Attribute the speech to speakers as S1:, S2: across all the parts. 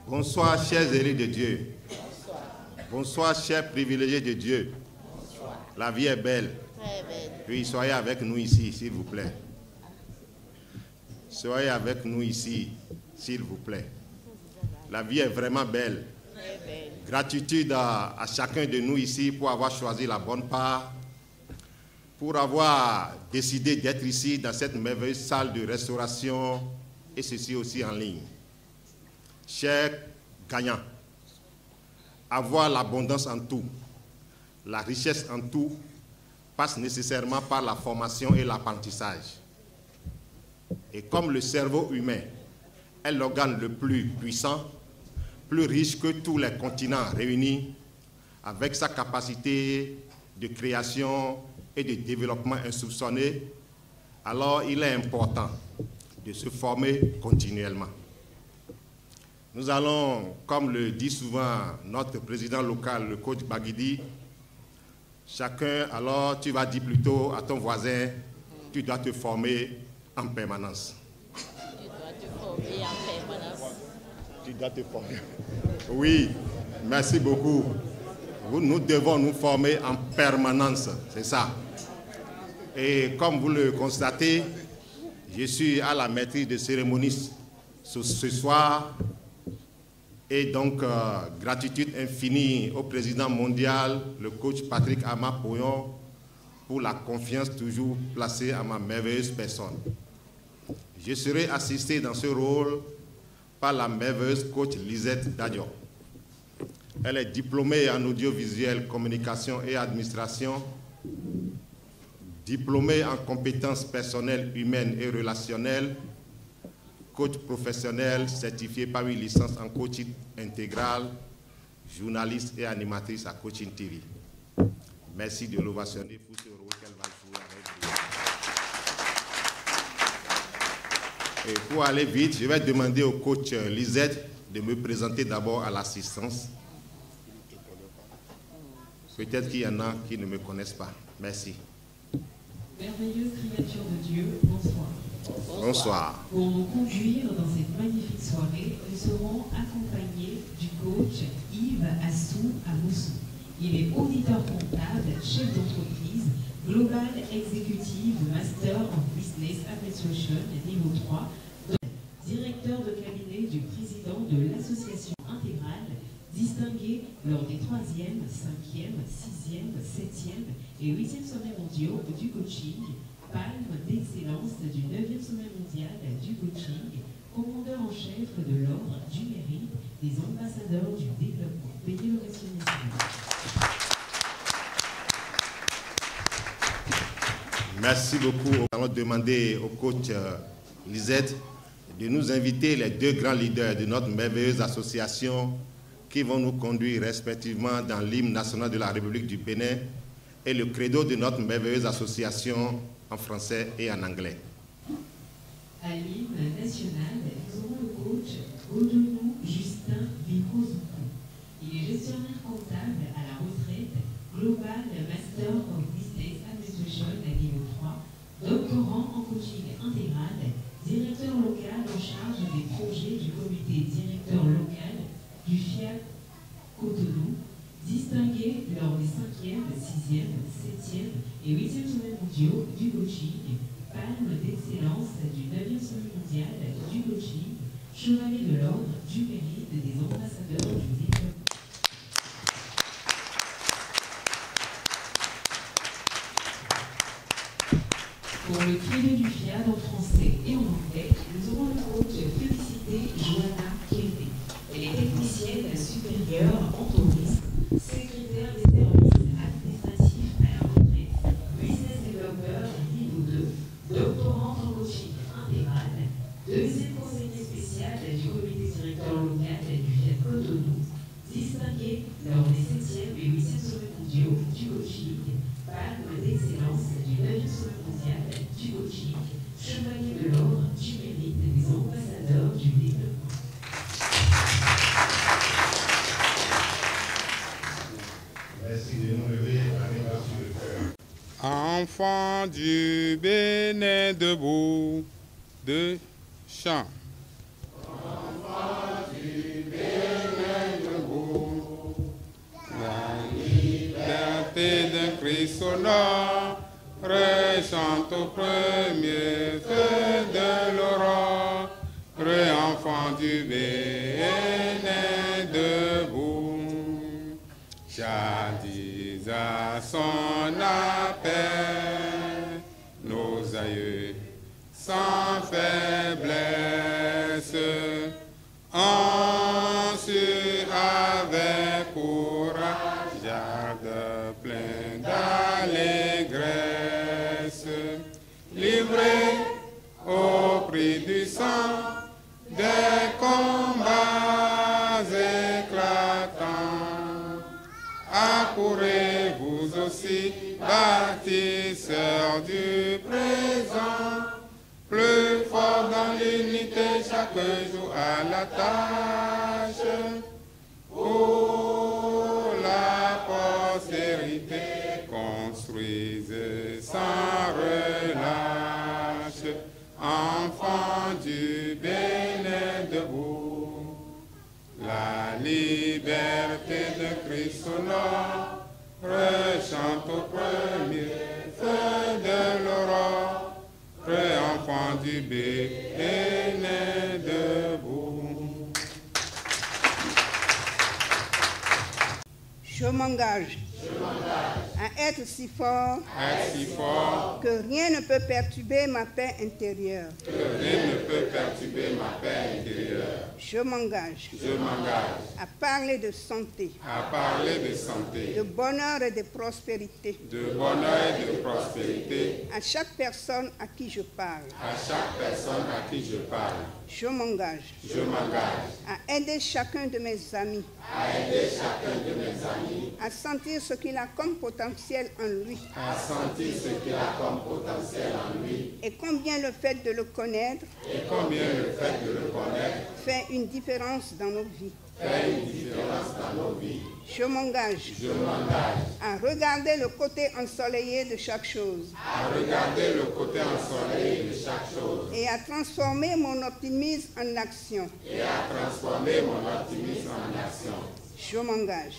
S1: Bonsoir, chers élus de Dieu. Bonsoir, chers privilégiés de Dieu. La vie est belle.
S2: Très belle.
S1: Puis soyez avec nous ici, s'il vous plaît. Soyez avec nous ici, s'il vous plaît. La vie est vraiment belle.
S2: Très belle.
S1: Gratitude à chacun de nous ici pour avoir choisi la bonne part, pour avoir décidé d'être ici dans cette merveilleuse salle de restauration et ceci aussi en ligne. Chers gagnants, avoir l'abondance en tout, la richesse en tout, passe nécessairement par la formation et l'apprentissage. Et comme le cerveau humain est l'organe le plus puissant, plus riche que tous les continents réunis, avec sa capacité de création et de développement insoupçonné, alors il est important de se former continuellement. Nous allons, comme le dit souvent notre président local, le coach Baguidi, chacun, alors tu vas dire plutôt à ton voisin, tu dois te former en permanence.
S2: Tu dois te former en permanence.
S1: Tu dois te former. Oui, merci beaucoup. Nous devons nous former en permanence, c'est ça. Et comme vous le constatez, je suis à la maîtrise de cérémonie ce soir. Et donc, gratitude infinie au président mondial, le coach Patrick Ama-Poyon, pour la confiance toujours placée à ma merveilleuse personne. Je serai assisté dans ce rôle par la merveilleuse coach Lisette Dadion. Elle est diplômée en audiovisuel, communication et administration, diplômée en compétences personnelles, humaines et relationnelles, coach professionnel certifié par une licence en coaching intégral, journaliste et animatrice à Coaching TV. Merci de l'ovationner pour ce rôle qu'elle va jouer avec vous. Et pour aller vite, je vais demander au coach Lisette de me présenter d'abord à l'assistance. Peut-être qu'il y en a qui ne me connaissent pas. Merci.
S3: Merveilleuse créature de Dieu, bonsoir.
S1: Bonsoir.
S3: Pour nous conduire dans cette magnifique soirée, nous serons accompagnés du coach Yves Assou Amoussou. Il est auditeur comptable, chef d'entreprise, Global Executive Master of Business Administration niveau 3, directeur de cabinet du président de l'association intégrale, distingué lors des 3e, 5e, 6e, 7e et 8e sommets mondiaux du coaching, palme d'excellence du 9e sommet mondial du coaching, commandeur en chef de l'ordre du mérite des ambassadeurs du développement. Veuillez le remercier.
S1: Merci beaucoup. Nous allons demander au coach Lisette de nous inviter les deux grands leaders de notre merveilleuse association qui vont nous conduire respectivement dans l'hymne national de la République du Bénin et le credo de notre merveilleuse association en français et en anglais.
S3: À l'hymne national, nous aurons le coach Godonou Justin Vikozoukou. Il est gestionnaire comptable à la retraite, Global Master of Business Administration niveau 3, doctorant en coaching intégral, directeur local en charge des projets du comité directeur local du FIAC Cotonou, distingué lors des 5e, 6e, 7e et 8e sommets mondiaux du coaching, palme d'excellence du 9e sommet mondial du coaching, chevalier de l'ordre du mérite des ambassadeurs du développement. Pour le credo du FIAD en français et en anglais, nous aurons le coach Félicité Joanna Kévé. Elle est technicienne supérieure en tourisme, secrétaire des services administratifs à la retraite, business developer niveau 2, doctorante en coaching intégral, deuxième conseiller spécial du comité directeur local du FIAD Cotonou, distingué lors des 7e et 8e sommets mondiaux du coaching, palme d'excellence du 9e sommet mondial du coaching, chevalier de l'ordre du mérite des ambassadeurs du développement.
S1: Merci de nous lever la main sur le cœur.
S4: Enfants du Bénin debout, de chant. Enfants du Bénin debout, la liberté d'un Christ sonore, rechante au premier feu de l'aurore, enfants du Bénin debout. Jadis à son appel, nos aïeux sans faiblesse ont su avec courage, garde plein d'allégresse, livrés au prix du sang des combats éclatants. Accourez vous aussi, bâtisseurs du présent, plus fort dans l'unité chaque jour à la tâche, pour la postérité construisez sans relâche, enfants du Bénin debout. La liberté de Christ sonore rechante au premier feu de l'aurore, enfants du Bénin debout.
S5: Je m'engage à être si fort que rien ne peut perturber ma paix intérieure. Je m'engage à parler de santé, de bonheur et de prospérité, à chaque personne à qui je parle. Je m'engage à aider chacun de mes amis à sentir ce qu'il a comme potentiel en lui. Et combien le fait de le connaître fait une différence dans nos vies. Je m'engage à regarder le côté ensoleillé de chaque chose. Et à transformer mon optimisme en action. Je m'engage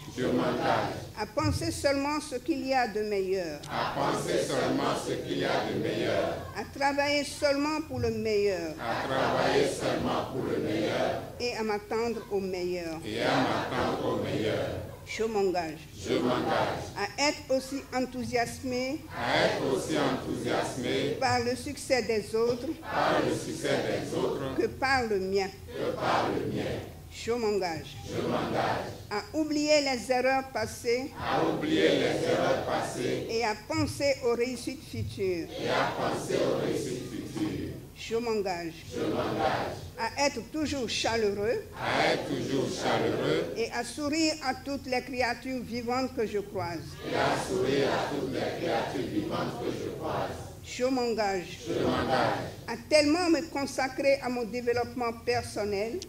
S5: à penser seulement ce qu'il y a de meilleur. À travailler seulement pour le meilleur. Et à m'attendre au meilleur. Je m'engage à être aussi enthousiasmé par le succès des autres que par le mien. Je m'engage à oublier les erreurs passées et à penser aux réussites futures. Je m'engage à être toujours chaleureux et à sourire à toutes les créatures vivantes que je croise. Je m'engage à tellement me consacrer à mon développement personnel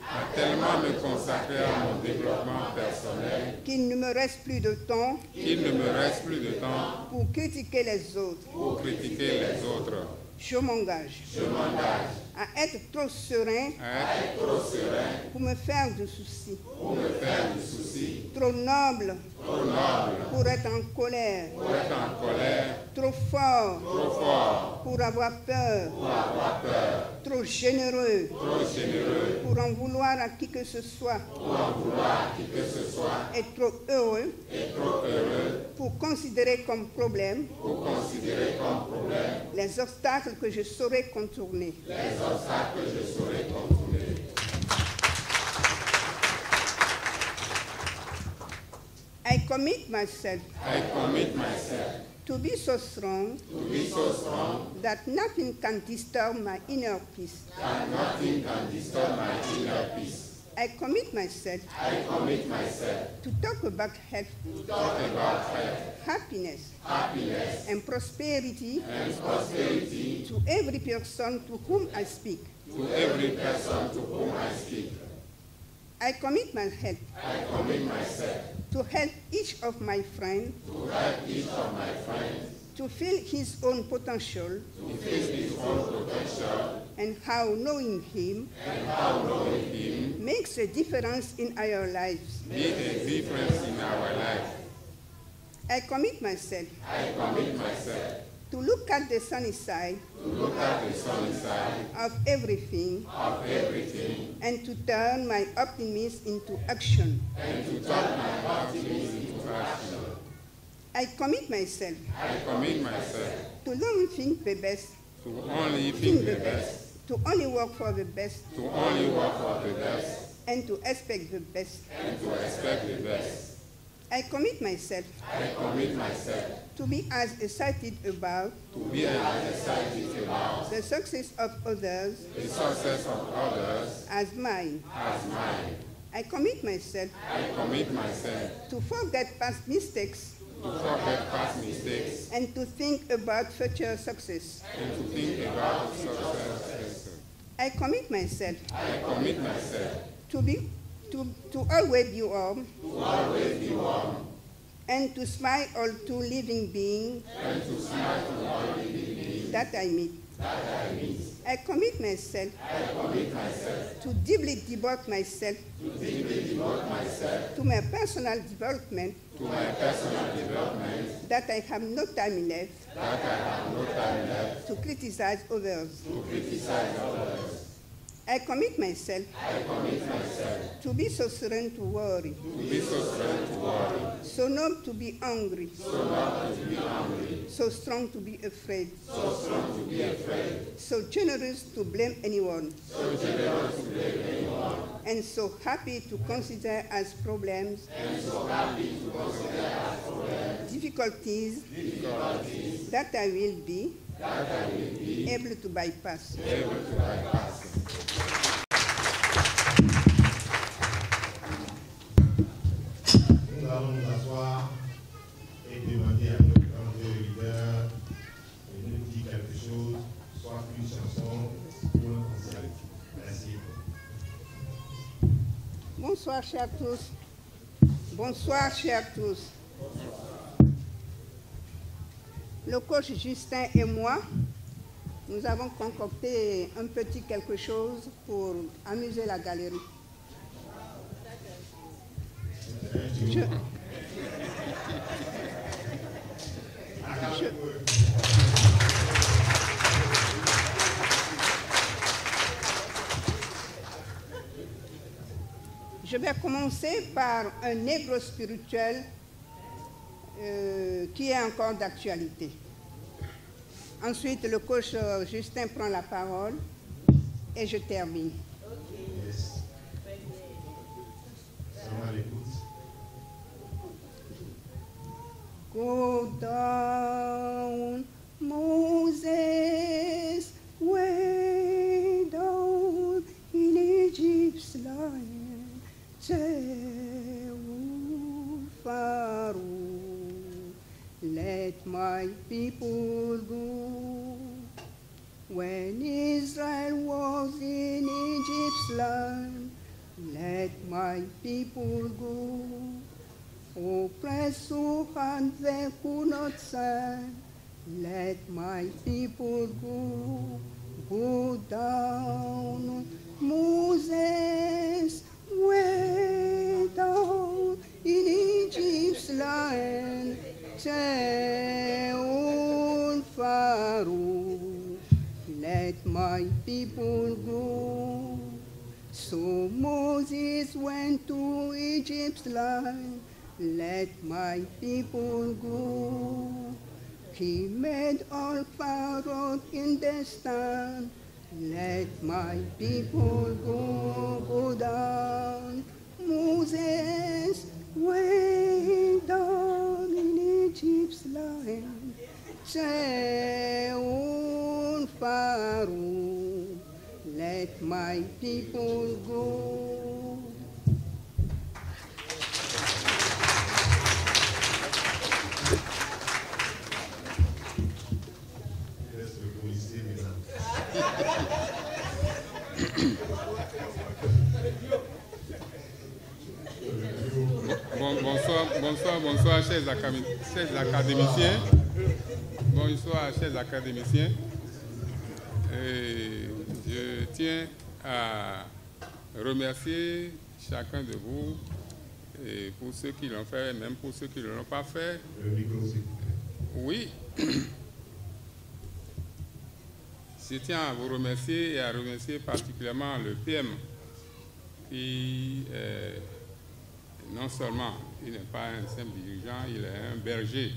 S5: qu'il ne me reste plus de temps pour critiquer les autres. Je m'engage à être trop serein pour me faire de soucis, trop noble pour être en colère, trop fort pour avoir peur, trop généreux pour en vouloir à qui que ce soit, et trop heureux pour considérer comme problème les obstacles que je saurais contourner. I commit myself to be so strong that nothing can disturb my inner peace. I commit myself to talk about health, happiness, and prosperity to every person to whom I speak. I commit myself to help each of my friends to feel his own potential, and how knowing him makes a difference in our lives. I commit myself to look at the sunny side of everything and to turn my optimism into action. I commit myself to only think the best, to only work for the best, and to expect the best. I commit myself to be as excited about the success of others as mine. I commit myself to forget past mistakes and to think about future success. I commit myself to always be warm and to smile all to living beings that I meet. I commit myself to deeply devote myself to my personal development that I have no time left to criticize others. I commit myself to be so serene to worry, so numb to be angry, so strong to be afraid, so generous to blame anyone, and so happy to consider as problems, difficulties that I will be able to bypass.
S1: Nous allons nous asseoir et demander à notre grand leader de nous dire quelque chose, soit une chanson pour le concert. Merci.
S5: Bonsoir, chers tous. Bonsoir, chers tous. Le coach Justin et moi, nous avons concocté un petit quelque chose pour amuser la galerie. Je vais commencer par un négro spirituel qui est encore d'actualité. Ensuite, le coach Justin prend la parole et je termine.
S1: Yes. Serons à l'écoute.
S5: Go down, Moses, way down in Egypt's land, Pharaoh, let my people go. When Israel was in Egypt's land, let my people go. Oppressed so hard they could not stand, let my people go. Go down, Moses, way down in Egypt's land, tell Pharaoh, let my people go. So Moses went to Egypt's land, let my people go. He made all Pharaoh in the stand, let my people go. Go down, Moses, way down in Egypt's land, tell Pharaoh, let my people go.
S4: Bonsoir, chers académiciens. Bonsoir, chers académiciens. Je tiens à remercier chacun de vous, et pour ceux qui l'ont fait, même pour ceux qui ne l'ont pas fait. Oui. Je tiens à vous remercier et à remercier particulièrement le PM qui, non seulement il n'est pas un simple dirigeant, il est un berger.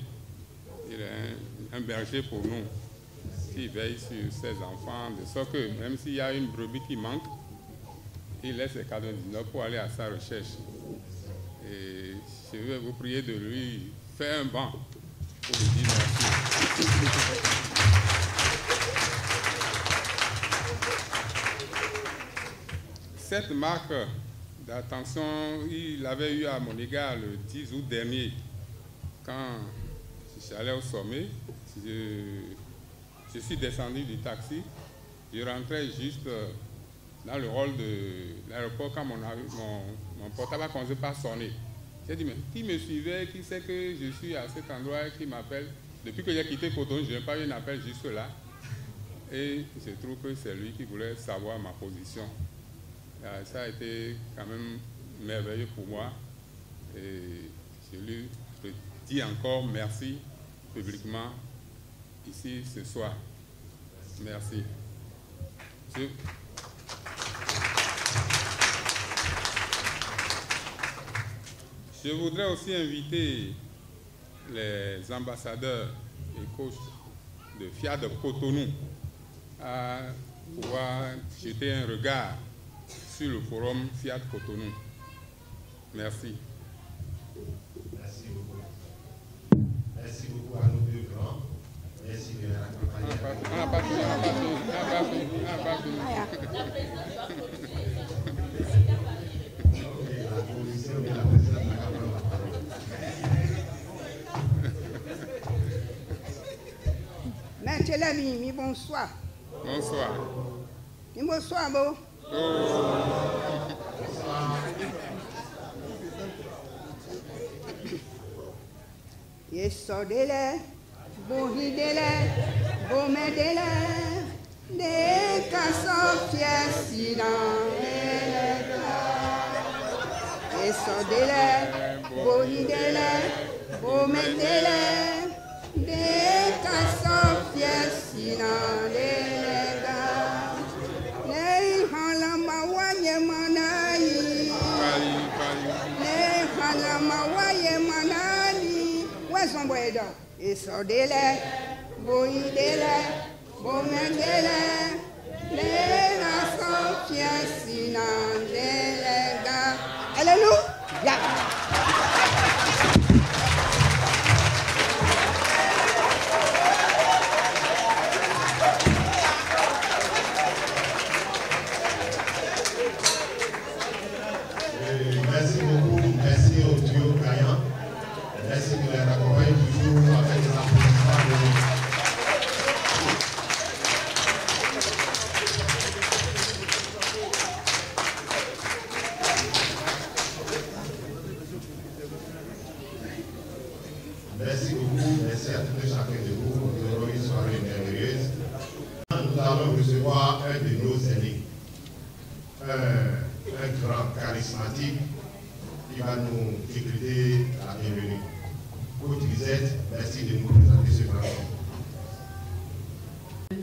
S4: Il est un berger pour nous, qui veille sur ses enfants, de sorte que même s'il y a une brebis qui manque, il laisse les 99 pour aller à sa recherche. Et je vais vous prier de lui faire un banc pour lui dire merci. Cette marque d'attention, il l'avait eu à mon égard le 10 août dernier, quand j'allais au sommet. Je suis descendu du taxi, je rentrais juste dans le hall de l'aéroport quand mon portable a commencé par sonner. J'ai dit, mais qui me suivait, qui sait que je suis à cet endroit, qui m'appelle? Depuis que j'ai quitté Cotonou, je n'ai pas eu un appel jusque là. Et je trouve que c'est lui qui voulait savoir ma position. Ça a été quand même merveilleux pour moi. Et je lui dis encore merci publiquement ici ce soir. Merci. Je voudrais aussi inviter les ambassadeurs et coachs de FIAD de Cotonou à pouvoir jeter un regard sur le forum FIAD Cotonou. Merci.
S1: Merci beaucoup. Merci beaucoup à nos deux grands. Merci de l'accompagner.
S5: Maître Lamy, bonsoir.
S4: Bonsoir.
S5: Bonsoir, beau. Yesodele, bohidele, bomedele, de kasofia sidane. Yesodele, bohidele, bomedele, de kasofia sidane. Nei halama waye manai, nei halama waye manani. Son boedo, Yesodele, bohidele, bomedele, de kasofia sidane. Alléluia.
S1: Merci beaucoup, merci au duo gagnant. Merci de les accompagner toujours avec les applaudissements de nous. Merci beaucoup, merci à tout et chacun de vous. Nous aurons une soirée merveilleuse. Nous allons recevoir un de nos aînés, un grand charismatique qui va nous décréter la bienvenue. Coach Lisette, merci de nous présenter ce grand homme.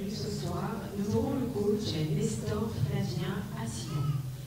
S3: Ce soir, nous aurons le coach Nestor Flavien Assillon.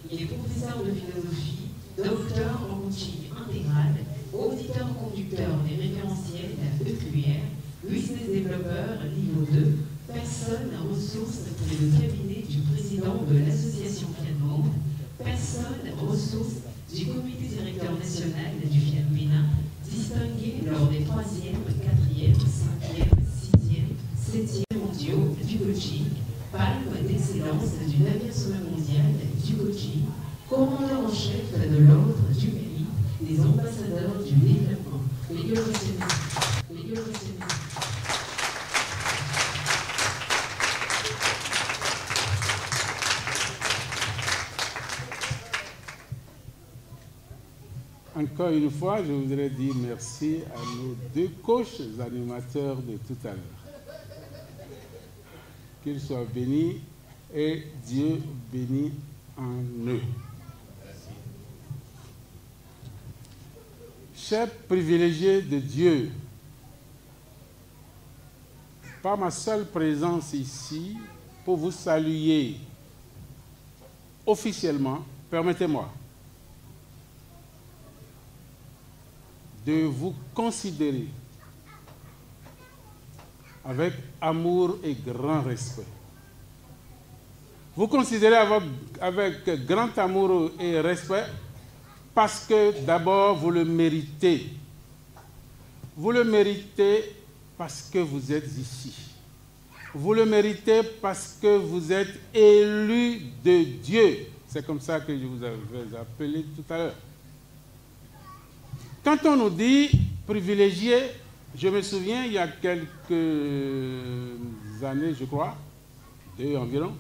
S3: Il est professeur de philosophie, docteur en coaching intégral, auditeur-conducteur des référentiels EQR, business développeur niveau 2, personne ressource pour le cabinet du président de l'association Fiat Monde, personne ressource du comité directeur national du Fiat Bénin, distingué lors des 3e, 4e, 5e, 6e, 7e mondiaux du coaching, palme d'excellence du 9e sommet mondial du coaching, commandeur en chef de l'ordre du mérite des ambassadeurs du développement.
S6: Encore une fois, je voudrais dire merci à nos deux coachs animateurs de tout à l'heure. qu'ils soient bénis et Dieu bénit en eux. Chers privilégiés de Dieu, par ma seule présence ici, pour vous saluer officiellement, permettez-moi de vous considérer avec amour et grand respect. Vous considérez avec grand amour et respect parce que d'abord vous le méritez. Vous le méritez parce que vous êtes ici. Vous le méritez parce que vous êtes élus de Dieu. C'est comme ça que je vous avais appelé tout à l'heure. Quand on nous dit privilégié, je me souviens, il y a quelques années, je crois, 2 environ,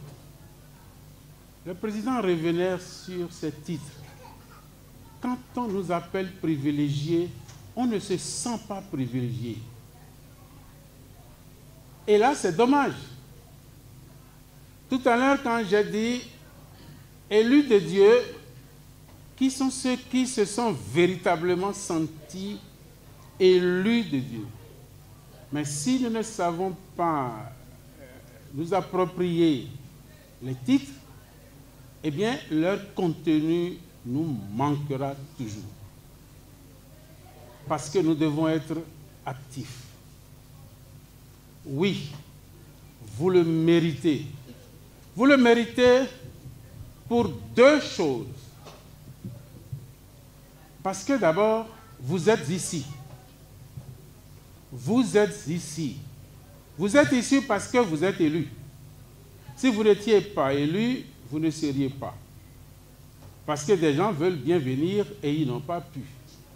S6: le président revenait sur ce titre. Quand on nous appelle privilégié, on ne se sent pas privilégié. Et là, c'est dommage. Tout à l'heure, quand j'ai dit élus de Dieu, qui sont ceux qui se sont véritablement sentis élus de Dieu. Mais si nous ne savons pas nous approprier les titres, eh bien, leur contenu nous manquera toujours. Parce que nous devons être actifs. Oui, vous le méritez. Vous le méritez pour 2 choses. Parce que d'abord, vous êtes ici. Vous êtes ici. Vous êtes ici parce que vous êtes élu. Si vous n'étiez pas élu, vous ne seriez pas. Parce que des gens veulent bien venir et ils n'ont pas pu.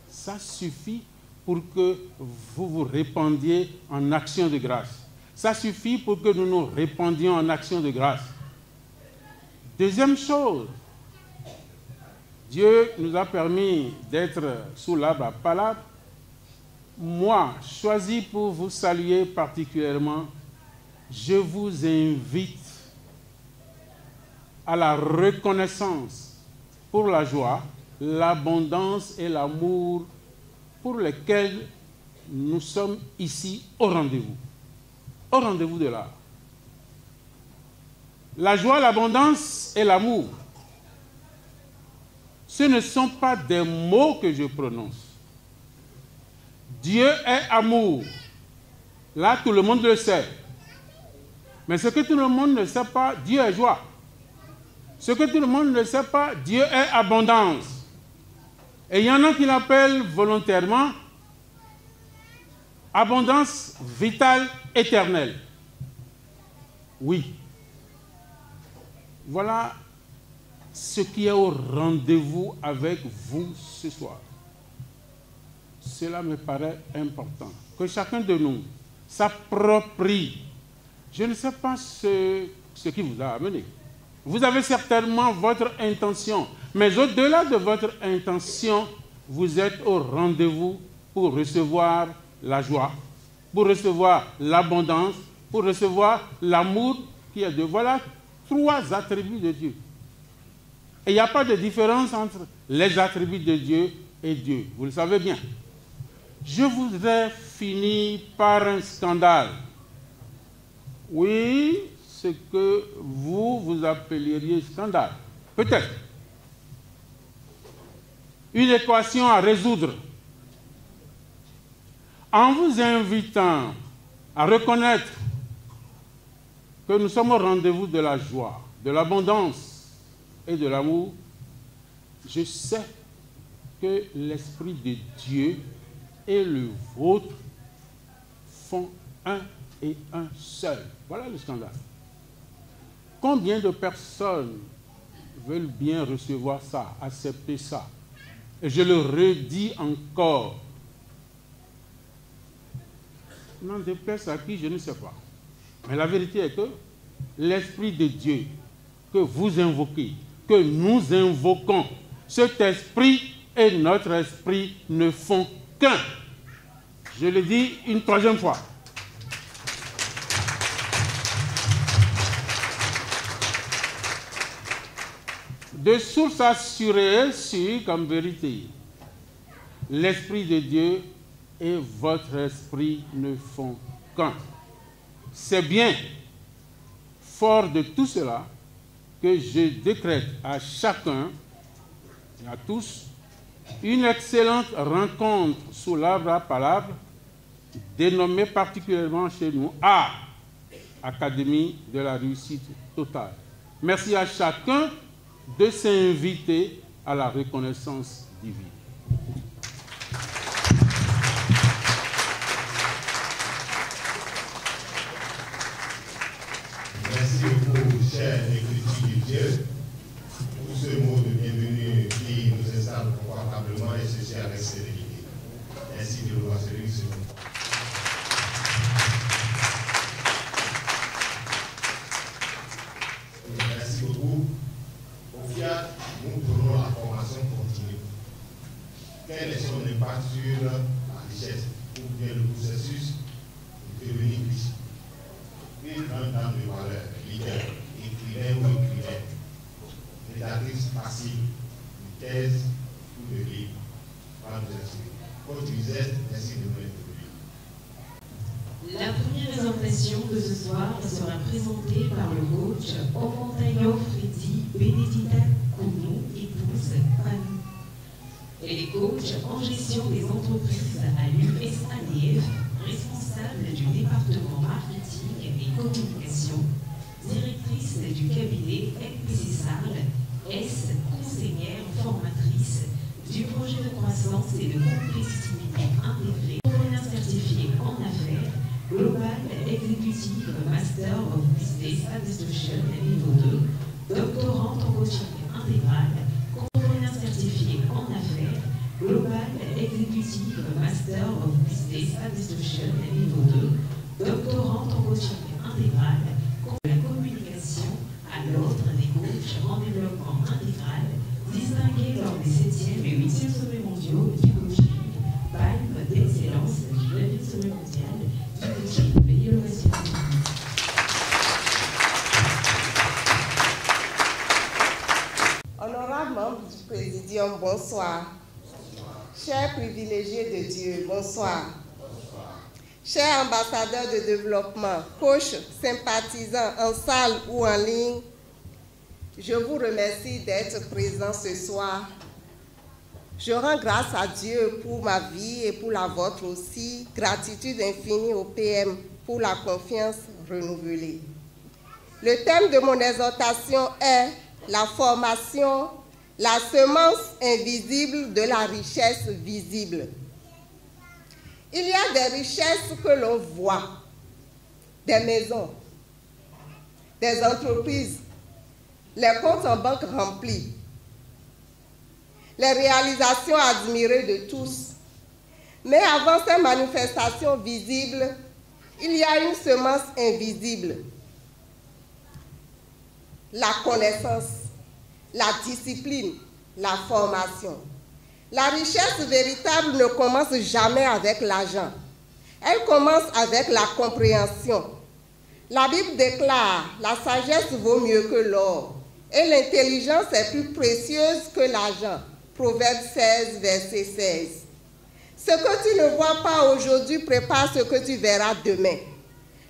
S6: Ça suffit pour que vous vous répandiez en action de grâce. Ça suffit pour que nous nous répandions en action de grâce. Deuxième chose, Dieu nous a permis d'être sous l'arbre à palabre. Moi, choisi pour vous saluer particulièrement, je vous invite à la reconnaissance pour la joie, l'abondance et l'amour pour lesquels nous sommes ici au rendez-vous. Au rendez-vous de l'art. La joie, l'abondance et l'amour, ce ne sont pas des mots que je prononce. Dieu est amour. Là, tout le monde le sait. Mais ce que tout le monde ne sait pas, Dieu est joie. Ce que tout le monde ne sait pas, Dieu est abondance. Et il y en a qui l'appellent volontairement abondance vitale éternelle. Oui. Voilà ce qui est au rendez-vous avec vous ce soir. Cela me paraît important. Que chacun de nous s'approprie. Je ne sais pas ce qui vous a amené. Vous avez certainement votre intention. Mais au-delà de votre intention, vous êtes au rendez-vous pour recevoir la joie, pour recevoir l'abondance, pour recevoir l'amour qui est de... Voilà 3 attributs de Dieu. Et il n'y a pas de différence entre les attributs de Dieu et Dieu. Vous le savez bien. Je voudrais finir par un scandale. Oui, ce que vous appelleriez scandale. Peut-être. Une équation à résoudre. En vous invitant à reconnaître que nous sommes au rendez-vous de la joie, de l'abondance et de l'amour, je sais que l'Esprit de Dieu et le vôtre font un et un seul. Voilà le scandale. Combien de personnes veulent bien recevoir ça, accepter ça? Et je le redis encore. N'en déplaise à qui, je ne sais pas. Mais la vérité est que l'Esprit de Dieu que vous invoquez, que nous invoquons, cet esprit et notre esprit ne font qu'un. Je le dis une 3e fois. de source assurée, sûre comme vérité. L'Esprit de Dieu et votre esprit ne font qu'un. C'est bien, fort de tout cela, que je décrète à chacun et à tous une excellente rencontre sous l'arbre à palabres, dénommée particulièrement chez nous Académie de la réussite totale. Merci à chacun de s'inviter à la reconnaissance divine.
S1: Merci beaucoup, chère Écriture de Dieu, pour ce mot de bienvenue qui nous installe confortablement et ceci avec sérénité. Ainsi de loi celui selon. Merci beaucoup. Au FIAT, nous donnons la formation continue. Quel est son impact sur la richesse ou bien le processus de devenir riche? Une grande dame de valeur, leader, écrivain ou écrivaine, rédactrice passive, de thèse ou de livre. Va nous expliquer. Coach Lisette, merci de nous introduire.
S3: La première présentation de ce soir sera présentée par le coach Omontayo Freddy Benedita Kounou, épouse Panou. Elle est coach en gestion des entreprises à l'USADF, responsable du département marketing et communication, directrice du cabinet MPC Sarl, conseillère formatrice du projet de croissance et de compétitivité intégrée, entrepreneur certifié en affaires, Global Executive Master of Business Administration niveau 2, doctorante en coaching intégral, entrepreneur certifié en affaires, Global Executive Master of Business Administration niveau 2, doctorante en coaching intégral, la communication à l'ordre des coachs en développement intégral, distingué lors des 7e et 8e sommets mondiaux du coaching, palme d'excellence du 9e sommet mondial du coaching de l'innovation.
S7: Honorables membres du Présidium, bonsoir. Chers privilégiés de Dieu, bonsoir. Chers ambassadeurs de développement, coachs, sympathisants en salle ou en ligne, je vous remercie d'être présents ce soir. Je rends grâce à Dieu pour ma vie et pour la vôtre aussi. Gratitude infinie au PM pour la confiance renouvelée. Le thème de mon exhortation est la formation, la semence invisible de la richesse visible. Il y a des richesses que l'on voit, des maisons, des entreprises, les comptes en banque remplis, les réalisations admirées de tous. Mais avant ces manifestations visibles, il y a une semence invisible. La connaissance, la discipline, la formation. La richesse véritable ne commence jamais avec l'argent. Elle commence avec la compréhension. La Bible déclare, la sagesse vaut mieux que l'or et l'intelligence est plus précieuse que l'argent. Proverbe 16, verset 16. Ce que tu ne vois pas aujourd'hui prépare ce que tu verras demain.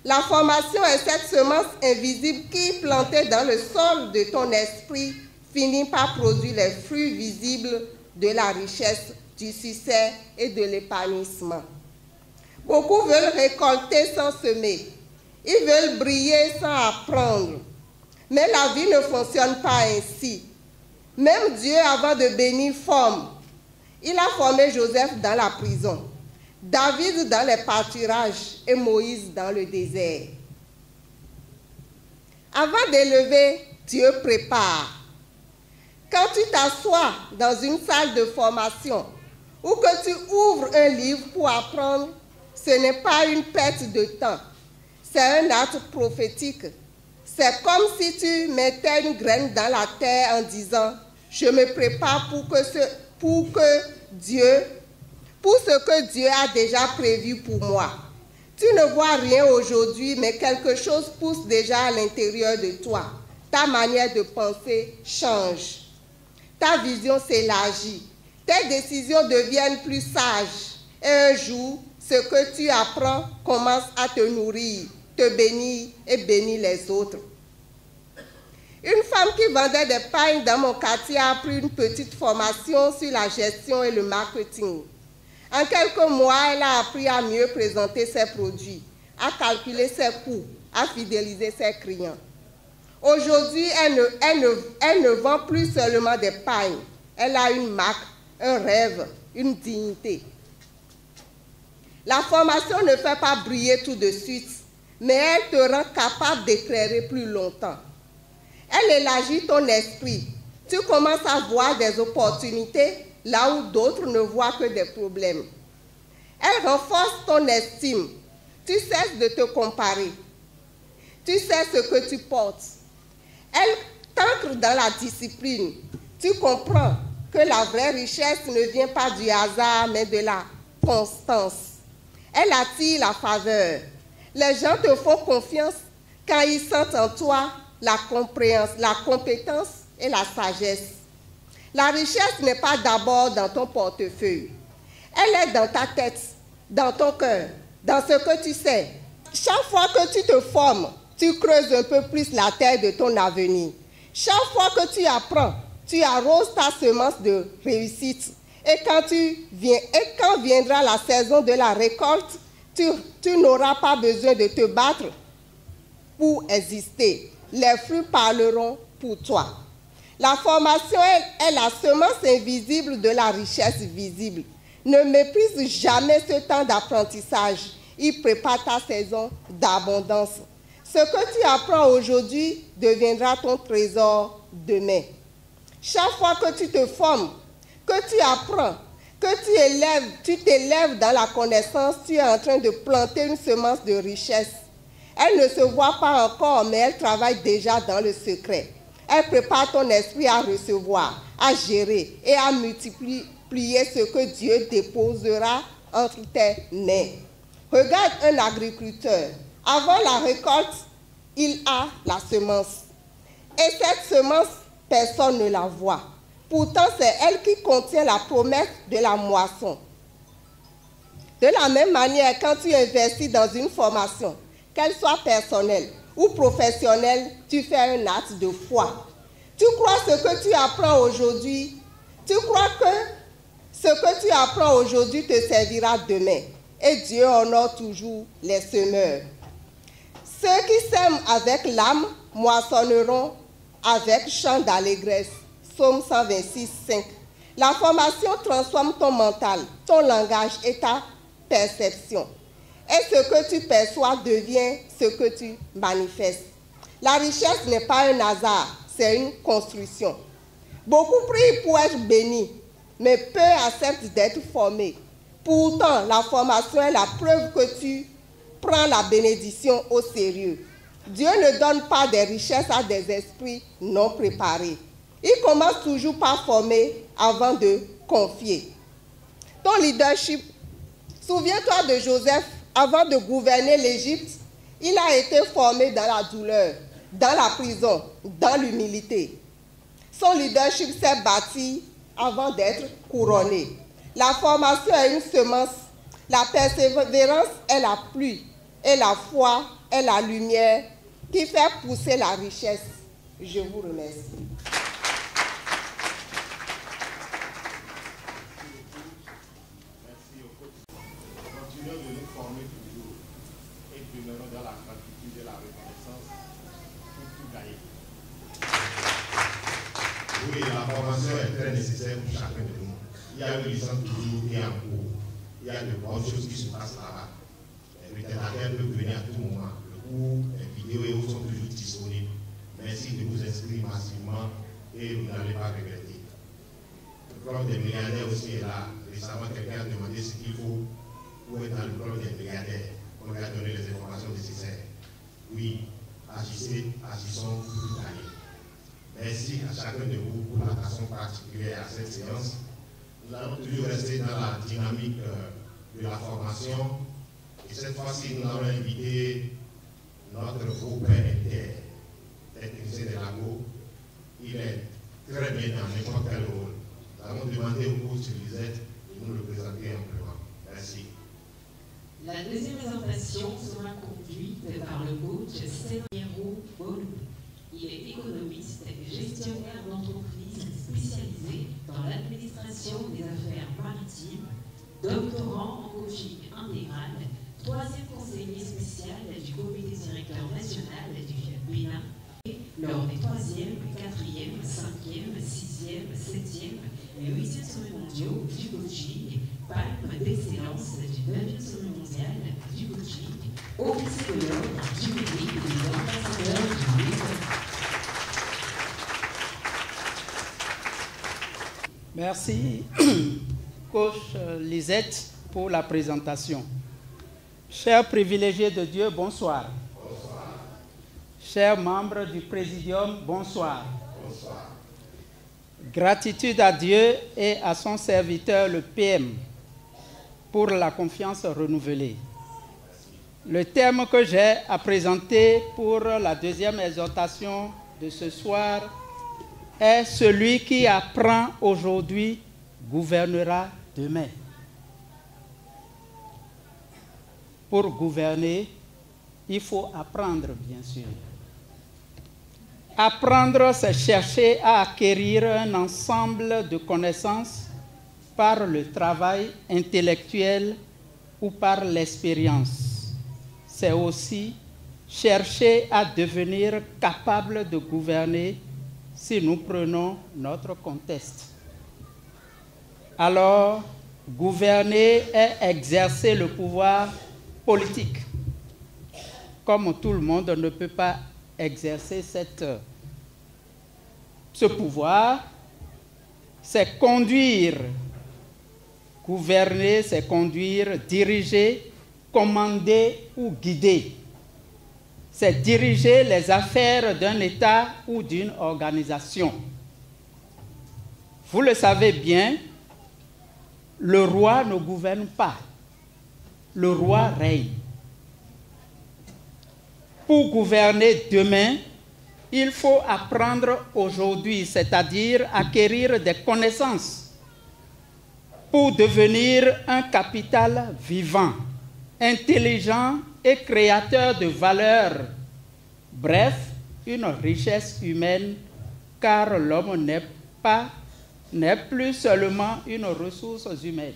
S7: La formation est cette semence invisible qui, plantée dans le sol de ton esprit, finit par produire les fruits visibles de la richesse, du succès et de l'épanouissement. Beaucoup veulent récolter sans semer. Ils veulent briller sans apprendre. Mais la vie ne fonctionne pas ainsi. Même Dieu, avant de bénir, forme. Il a formé Joseph dans la prison, David dans les pâturages et Moïse dans le désert. Avant d'élever, Dieu prépare. Quand tu t'assois dans une salle de formation ou que tu ouvres un livre pour apprendre, ce n'est pas une perte de temps. C'est un acte prophétique. C'est comme si tu mettais une graine dans la terre en disant « Je me prépare pour ce que Dieu a déjà prévu pour moi. » Tu ne vois rien aujourd'hui, mais quelque chose pousse déjà à l'intérieur de toi. Ta manière de penser change. ta vision s'élargit, tes décisions deviennent plus sages. Et un jour, ce que tu apprends commence à te nourrir, te bénir et bénir les autres. Une femme qui vendait des pagnes dans mon quartier a pris une petite formation sur la gestion et le marketing. En quelques mois, elle a appris à mieux présenter ses produits, à calculer ses coûts, à fidéliser ses clients. Aujourd'hui, elle ne vend plus seulement des pagnes. Elle a une marque, un rêve, une dignité. La formation ne fait pas briller tout de suite, mais elle te rend capable d'éclairer plus longtemps. Elle élargit ton esprit. Tu commences à voir des opportunités là où d'autres ne voient que des problèmes. Elle renforce ton estime. Tu cesses de te comparer. Tu sais ce que tu portes. Elle t'ancre dans la discipline. Tu comprends que la vraie richesse ne vient pas du hasard, mais de la constance. Elle attire la faveur. Les gens te font confiance quand ils sentent en toi la compétence et la sagesse. La richesse n'est pas d'abord dans ton portefeuille. Elle est dans ta tête, dans ton cœur, dans ce que tu sais. Chaque fois que tu te formes, tu creuses un peu plus la terre de ton avenir. Chaque fois que tu apprends, tu arroses ta semence de réussite. Et quand viendra la saison de la récolte, tu n'auras pas besoin de te battre pour exister. Les fruits parleront pour toi. La formation est la semence invisible de la richesse visible. Ne méprise jamais ce temps d'apprentissage. Il prépare ta saison d'abondance. Ce que tu apprends aujourd'hui deviendra ton trésor demain. Chaque fois que tu te formes, que tu apprends, que tu t'élèves dans la connaissance, tu es en train de planter une semence de richesse. Elle ne se voit pas encore, mais elle travaille déjà dans le secret. Elle prépare ton esprit à recevoir, à gérer et à multiplier ce que Dieu déposera entre tes mains. Regarde un agriculteur. Avant la récolte, il a la semence. Et cette semence, personne ne la voit. Pourtant, c'est elle qui contient la promesse de la moisson. De la même manière, quand tu investis dans une formation, qu'elle soit personnelle ou professionnelle, tu fais un acte de foi. Tu crois ce que tu apprends aujourd'hui, tu crois que ce que tu apprends aujourd'hui te servira demain. Et Dieu honore toujours les semeurs. Ceux qui sèment avec l'âme moissonneront avec chant d'allégresse. Psaume 126, 5. La formation transforme ton mental, ton langage et ta perception. Et ce que tu perçois devient ce que tu manifestes. La richesse n'est pas un hasard, c'est une construction. Beaucoup prient pour être bénis, mais peu acceptent d'être formés. Pourtant, la formation est la preuve que tu prends la bénédiction au sérieux. Dieu ne donne pas des richesses à des esprits non préparés. Il commence toujours par former avant de confier. Ton leadership, souviens-toi de Joseph, avant de gouverner l'Égypte, il a été formé dans la douleur, dans la prison, dans l'humilité. Son leadership s'est bâti avant d'être couronné. La formation est une semence, la persévérance est la pluie, et la foi est la lumière qui fait pousser la richesse. Je vous remercie.
S1: Continuons de nous former toujours et demeurons dans la gratitude et la reconnaissance pour tout gagner. Oui, la formation est très nécessaire pour chacun de nous. Il y a une licence toujours qui est en cours. Il y a de bonnes choses qui se passent là-bas. Le retardataire peut venir à tout moment. Le cours, les vidéos et autres sont toujours disponibles. Merci de vous inscrire massivement et vous n'allez pas regretter. Le club des milliardaires aussi est là. Récemment, quelqu'un a demandé ce qu'il faut pour être dans le club des milliardaires. On lui a donné les informations nécessaires. Oui, agissons pour tout gagner. Merci à chacun de vous pour l'attention particulière à cette séance. Nous allons toujours rester dans la dynamique de la formation. Et cette fois-ci, nous allons inviter notre beau-père Inter, technicien de l'AGO. Il est très bien dans n'importe quel rôle. Nous avons demandé au coach Lisette de nous le présenter amplement. Merci.
S3: La deuxième présentation sera conduite par le coach Stéphane Bolou. Il est économiste et gestionnaire d'entreprises spécialisé dans l'administration des affaires maritimes, doctorant en coaching intégral, troisième conseiller spécial du comité directeur national du Fiat Bénin, lors des 3e, 4e, 5e, 6e, 7e et 8e sommets mondiaux du coaching, palme d'excellence du 9e sommet mondial du coaching, officier de l'ordre du mérite des ambassadeurs du livre.
S8: Merci, coach Lisette, pour la présentation. Chers privilégiés de Dieu, bonsoir. Bonsoir. Chers membres du Présidium, bonsoir. Bonsoir. Gratitude à Dieu et à son serviteur, le PM, pour la confiance renouvelée. Le thème que j'ai à présenter pour la deuxième exhortation de ce soir est « Celui qui apprend aujourd'hui gouvernera demain ». Pour gouverner, il faut apprendre, bien sûr. Apprendre, c'est chercher à acquérir un ensemble de connaissances par le travail intellectuel ou par l'expérience. C'est aussi chercher à devenir capable de gouverner si nous prenons notre contexte. Alors, gouverner est exercer le pouvoir politique. Comme tout le monde ne peut pas exercer ce pouvoir, c'est conduire. Gouverner, c'est conduire, diriger, commander ou guider. C'est diriger les affaires d'un État ou d'une organisation. Vous le savez bien, le roi ne gouverne pas. Le roi règne. Pour gouverner demain, il faut apprendre aujourd'hui, c'est-à-dire acquérir des connaissances pour devenir un capital vivant, intelligent et créateur de valeur. Bref, une richesse humaine, car l'homme n'est plus seulement une ressource humaine.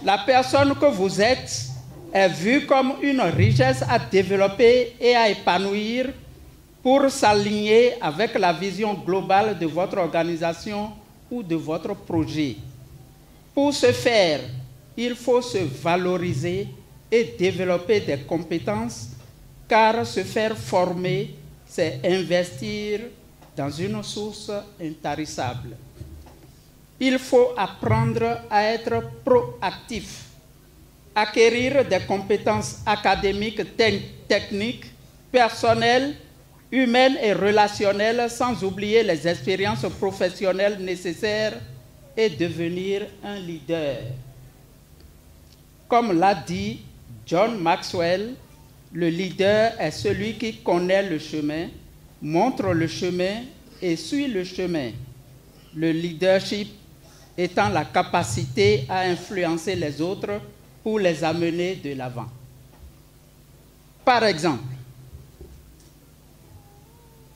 S8: La personne que vous êtes est vue comme une richesse à développer et à épanouir pour s'aligner avec la vision globale de votre organisation ou de votre projet. Pour ce faire, il faut se valoriser et développer des compétences, car se faire former, c'est investir dans une source intarissable. Il faut apprendre à être proactif, acquérir des compétences académiques, techniques, personnelles, humaines et relationnelles, sans oublier les expériences professionnelles nécessaires et devenir un leader. Comme l'a dit John Maxwell, le leader est celui qui connaît le chemin, montre le chemin et suit le chemin. Le leadership étant la capacité à influencer les autres pour les amener de l'avant. Par exemple,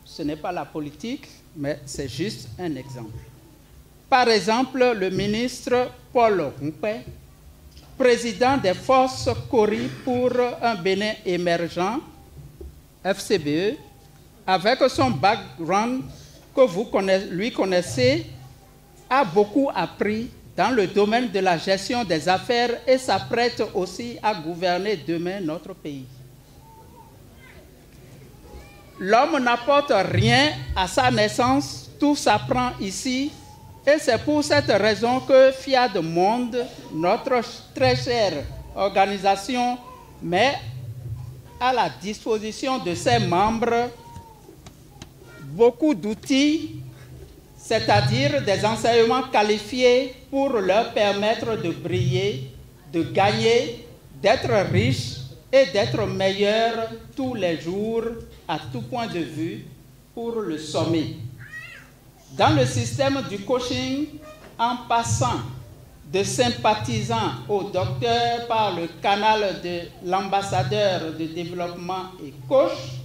S8: ce n'est pas la politique, mais c'est juste un exemple. Par exemple, le ministre Paul Roumpé, président des forces Cori pour un Bénin émergent, FCBE, avec son background que vous lui connaissez, a beaucoup appris dans le domaine de la gestion des affaires et s'apprête aussi à gouverner demain notre pays. L'homme n'apporte rien à sa naissance, tout s'apprend ici, et c'est pour cette raison que Fiat Monde, notre très chère organisation, met à la disposition de ses membres beaucoup d'outils, c'est-à-dire des enseignements qualifiés pour leur permettre de briller, de gagner, d'être riches et d'être meilleurs tous les jours à tout point de vue pour le sommet. Dans le système du coaching, en passant de sympathisant au docteur par le canal de l'ambassadeur de développement et coach,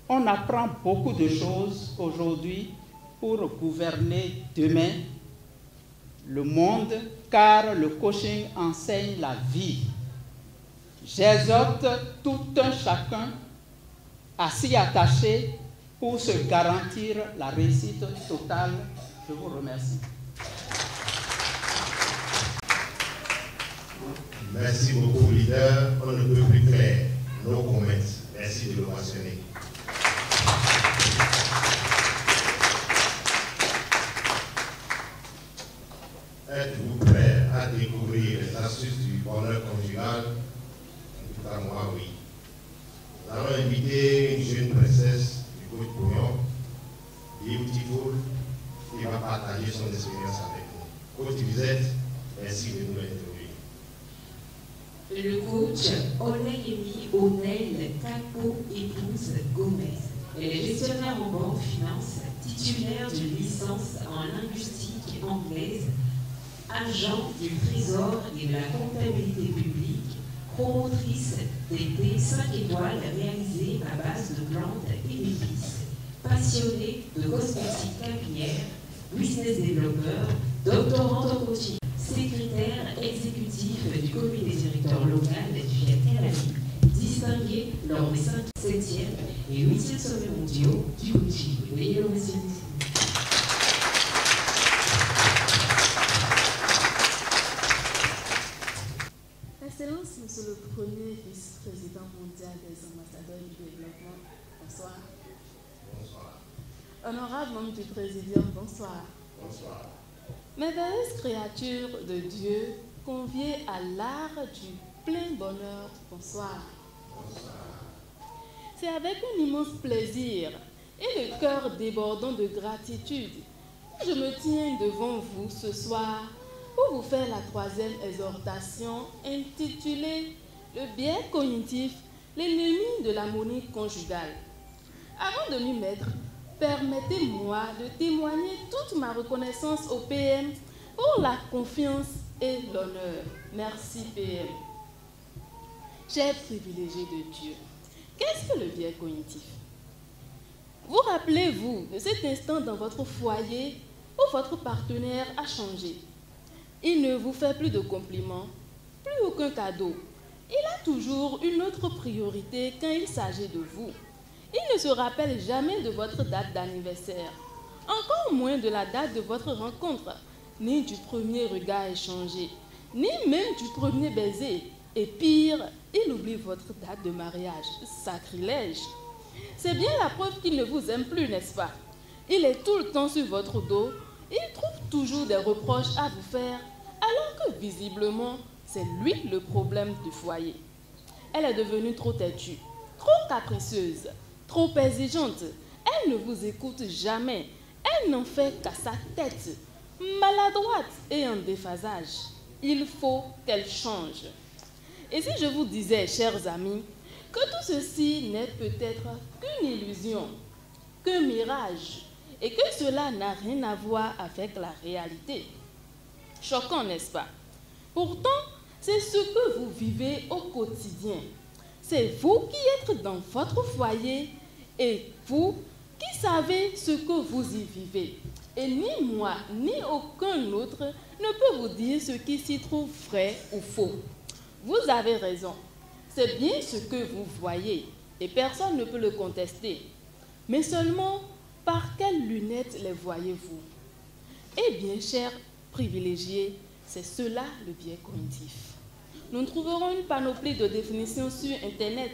S8: on apprend beaucoup de choses aujourd'hui pour gouverner demain le monde, car le coaching enseigne la vie. J'exhorte tout un chacun à s'y attacher pour se garantir la réussite totale. Je vous remercie.
S1: Merci beaucoup, leader. On ne peut plus faire nos comments. Merci de le mentionner. Êtes-vous prêt à découvrir les astuces du bonheur conjugal? En tout cas, moi, oui. Nous allons inviter une jeune princesse du coach Bouillon, Beautiful, qui va partager son expérience avec nous. Coach Lisette, merci de nous l'introduire.
S3: Le coach Olayemi Onel Capo épouse Gomez. Elle est gestionnaire en banque finance, titulaire d'une licence en linguistique anglaise, agent du trésor et de la comptabilité publique, promotrice des thés 5 étoiles réalisés à base de plantes et d'épices, passionnée de cosmétiques capillaire, business développeur, doctorante en coaching, secrétaire exécutif du comité directeur local du Fiat Calami, distingué lors des 5e, 7e et 8e sommets mondiaux du coaching. Veuillez le mentionner.
S9: Excellence, Monsieur le premier vice-président mondial des ambassadeurs du développement, bonsoir.
S1: Bonsoir.
S9: Honorable membre du Présidium, bonsoir.
S1: Bonsoir.
S9: Merveilleuse créature de Dieu, conviée à l'art du plein bonheur, bonsoir.
S1: Bonsoir.
S9: C'est avec un immense plaisir et le cœur débordant de gratitude que je me tiens devant vous ce soir pour vous faire la 3e exhortation intitulée « Le biais cognitif, l'ennemi de l'harmonie conjugale ». Avant de m'y mettre, permettez-moi de témoigner toute ma reconnaissance au PM pour la confiance et l'honneur. Merci PM. Chers privilégiés de Dieu, qu'est-ce que le biais cognitif? Vous rappelez-vous de cet instant dans votre foyer où votre partenaire a changé? Il ne vous fait plus de compliments, plus aucun cadeau. Il a toujours une autre priorité quand il s'agit de vous. Il ne se rappelle jamais de votre date d'anniversaire, encore moins de la date de votre rencontre, ni du premier regard échangé, ni même du premier baiser. Et pire, il oublie votre date de mariage. Sacrilège! C'est bien la preuve qu'il ne vous aime plus, n'est-ce pas? Il est tout le temps sur votre dos. Il trouve toujours des reproches à vous faire, alors que visiblement, c'est lui le problème du foyer. Elle est devenue trop têtue, trop capricieuse, trop exigeante. Elle ne vous écoute jamais. Elle n'en fait qu'à sa tête, maladroite et en déphasage. Il faut qu'elle change. Et si je vous disais, chers amis, que tout ceci n'est peut-être qu'une illusion, qu'un mirage, et que cela n'a rien à voir avec la réalité. Choquant, n'est-ce pas? Pourtant, c'est ce que vous vivez au quotidien. C'est vous qui êtes dans votre foyer et vous qui savez ce que vous y vivez. Et ni moi, ni aucun autre ne peut vous dire ce qui s'y trouve vrai ou faux. Vous avez raison. C'est bien ce que vous voyez et personne ne peut le contester. Mais seulement, par quelles lunettes les voyez-vous? Eh bien, chers privilégiés, c'est cela le biais cognitif. Nous trouverons une panoplie de définitions sur Internet,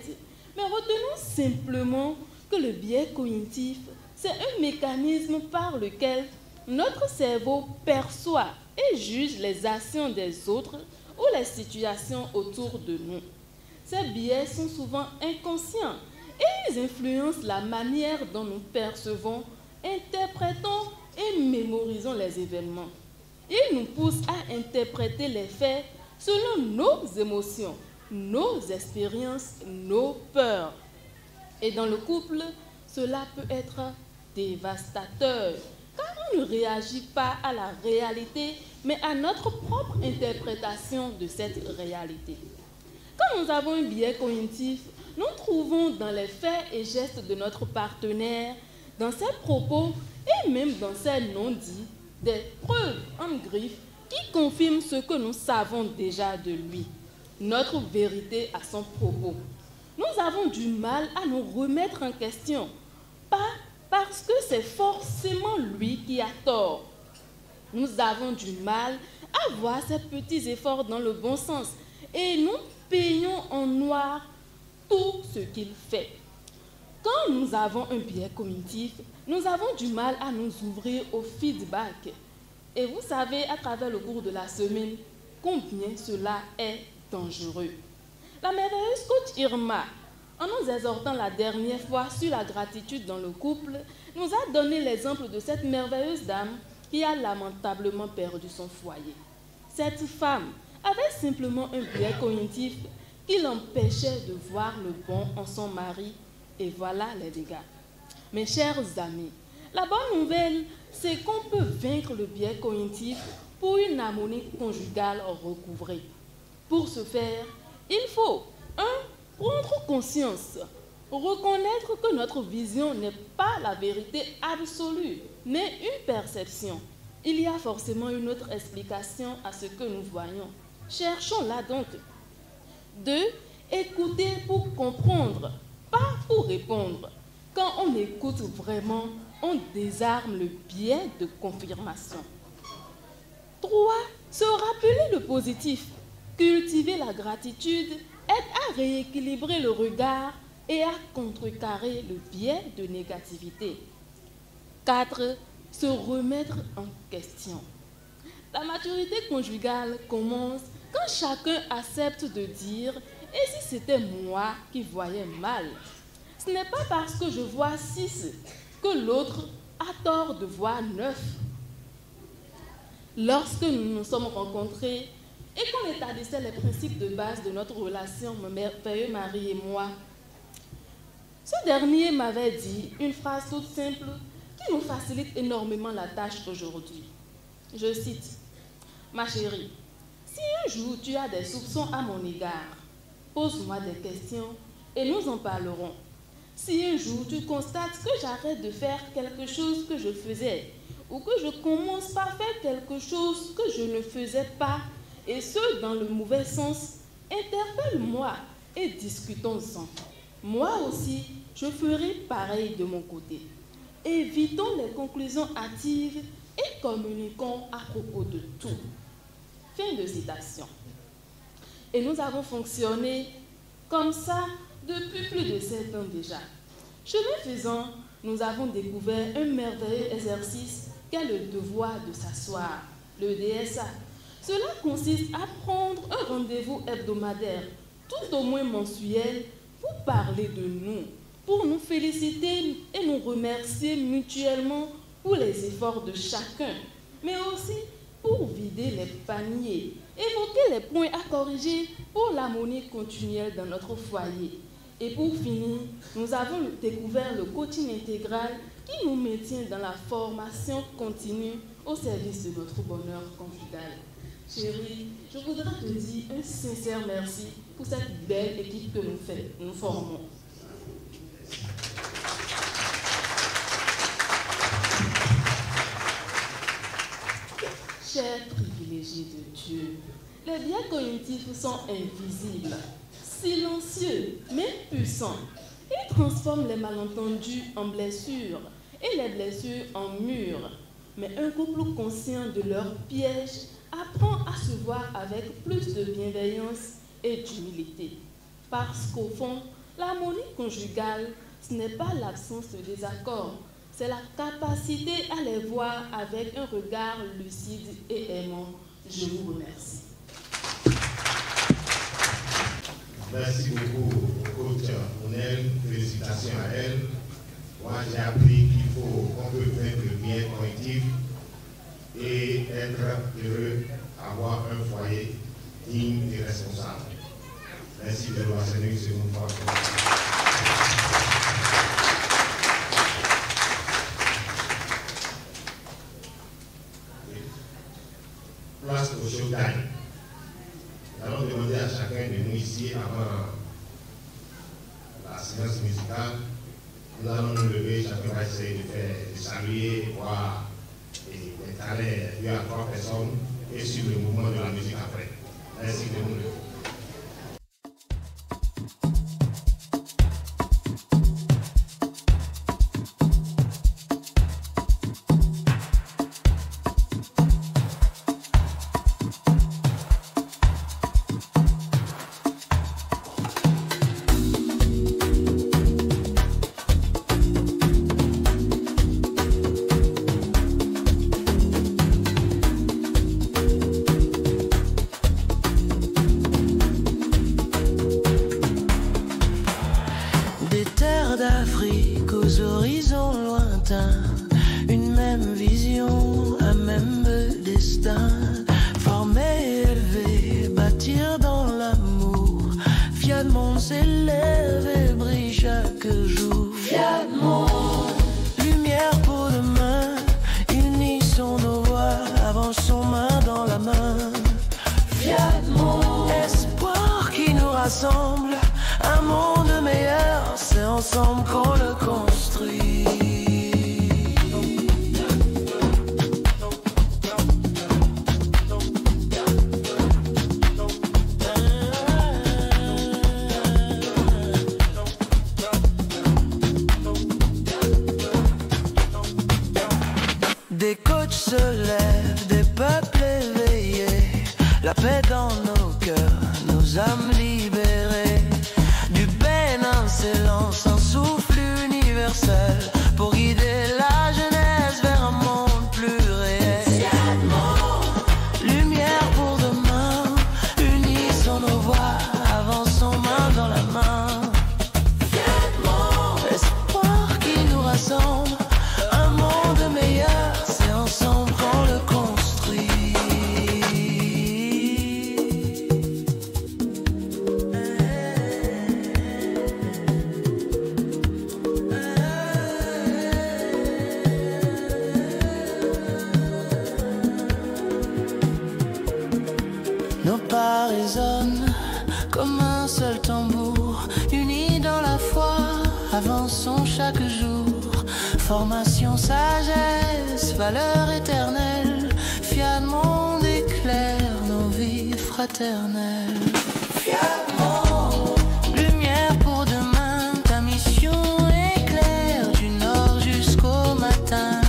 S9: mais retenons simplement que le biais cognitif, c'est un mécanisme par lequel notre cerveau perçoit et juge les actions des autres ou les situations autour de nous. Ces biais sont souvent inconscients et ils influencent la manière dont nous percevons, interprétons et mémorisons les événements. Ils nous poussent à interpréter les faits selon nos émotions, nos expériences, nos peurs. Et dans le couple, cela peut être dévastateur, car on ne réagit pas à la réalité, mais à notre propre interprétation de cette réalité. Quand nous avons un biais cognitif, nous trouvons dans les faits et gestes de notre partenaire, dans ses propos et même dans ses non-dits, des preuves en griffe qui confirment ce que nous savons déjà de lui, notre vérité à son propos. Nous avons du mal à nous remettre en question, pas parce que c'est forcément lui qui a tort. Nous avons du mal à voir ces petits efforts dans le bon sens et nous peignons en noir tout ce qu'il fait. Quand nous avons un biais cognitif, nous avons du mal à nous ouvrir au feedback. Et vous savez, à travers le cours de la semaine, combien cela est dangereux. La merveilleuse coach Irma, en nous exhortant la dernière fois sur la gratitude dans le couple, nous a donné l'exemple de cette merveilleuse dame qui a lamentablement perdu son foyer. Cette femme avait simplement un biais cognitif qui l'empêchait de voir le bon en son mari, et voilà les dégâts. Mes chers amis, la bonne nouvelle, c'est qu'on peut vaincre le biais cognitif pour une harmonie conjugale recouvrée. Pour ce faire, il faut 1. Prendre conscience, reconnaître que notre vision n'est pas la vérité absolue, mais une perception. Il y a forcément une autre explication à ce que nous voyons. Cherchons-la donc. 2. Écouter pour comprendre, pas pour répondre. Quand on écoute vraiment, on désarme le biais de confirmation. 3. Se rappeler le positif, cultiver la gratitude, aide à rééquilibrer le regard et à contrecarrer le biais de négativité. 4. Se remettre en question. La maturité conjugale commence quand chacun accepte de dire « et si c'était moi qui voyais mal ?» Ce n'est pas parce que je vois 6 que l'autre a tort de voir 9. Lorsque nous nous sommes rencontrés et qu'on établissait les principes de base de notre relation, mon merveilleux mari et moi, ce dernier m'avait dit une phrase toute simple qui nous facilite énormément la tâche aujourd'hui. Je cite, « Ma chérie, si un jour tu as des soupçons à mon égard, pose-moi des questions et nous en parlerons. Si un jour tu constates que j'arrête de faire quelque chose que je faisais ou que je commence par faire quelque chose que je ne faisais pas, et ce dans le mauvais sens, interpelle-moi et discutons-en. Moi aussi, je ferai pareil de mon côté. Évitons les conclusions hâtives et communiquons à propos de tout. » Fin de citation. Et nous avons fonctionné comme ça depuis plus de 7 ans déjà. Chemin faisant, nous avons découvert un merveilleux exercice qu'est le devoir de s'asseoir, le DSA. Cela consiste à prendre un rendez-vous hebdomadaire, tout au moins mensuel, pour parler de nous, pour nous féliciter et nous remercier mutuellement pour les efforts de chacun, mais aussi pour vider les paniers, évoquer les points à corriger pour l'harmonie continuelle dans notre foyer. Et pour finir, nous avons découvert le coaching intégral qui nous maintient dans la formation continue au service de notre bonheur conjugal. Chérie, je voudrais te dire un sincère merci pour cette belle équipe que nous formons. Chers privilégiés de Dieu, les biais cognitifs sont invisibles, silencieux, mais puissants. Ils transforment les malentendus en blessures et les blessures en murs. Mais un couple conscient de leur piège apprend à se voir avec plus de bienveillance et d'humilité. Parce qu'au fond, l'harmonie conjugale, ce n'est pas l'absence de désaccord, c'est la capacité à les voir avec un regard lucide et aimant. Je vous remercie.
S1: Merci beaucoup au coach Monel. Félicitations à elle. Moi, j'ai appris qu'on peut vaincre le biais cognitif et être heureux, avoir un foyer digne et responsable. Merci de nous enseigner une seconde fois. chose gagne. Nous allons demander à chacun de nous ici, avant la séance musicale, nous allons nous lever, chacun va essayer de saluer, voir les talents dus à 3 personnes et suivre le mouvement de la musique après. Merci de nous lever.
S10: Des coachs se lèvent, des peuples éveillés, la paix dans nos cœurs, nos âmes libérées. Du Bénin s'élance un souffle universel pour guider la jeunesse vers un monde plus réel. Lumière pour demain, unissons nos voix, avançons main dans la main. Espoir qui nous rassemble, un monde meilleur. Ensemble qu'on le construit. Nos pas résonnent comme un seul tambour, unis dans la foi, avançons chaque jour. Formation, sagesse, valeur éternelle, Fiat Monde éclaire nos vies fraternelles. Fiat Monde, lumière pour demain, ta mission éclaire du nord jusqu'au matin.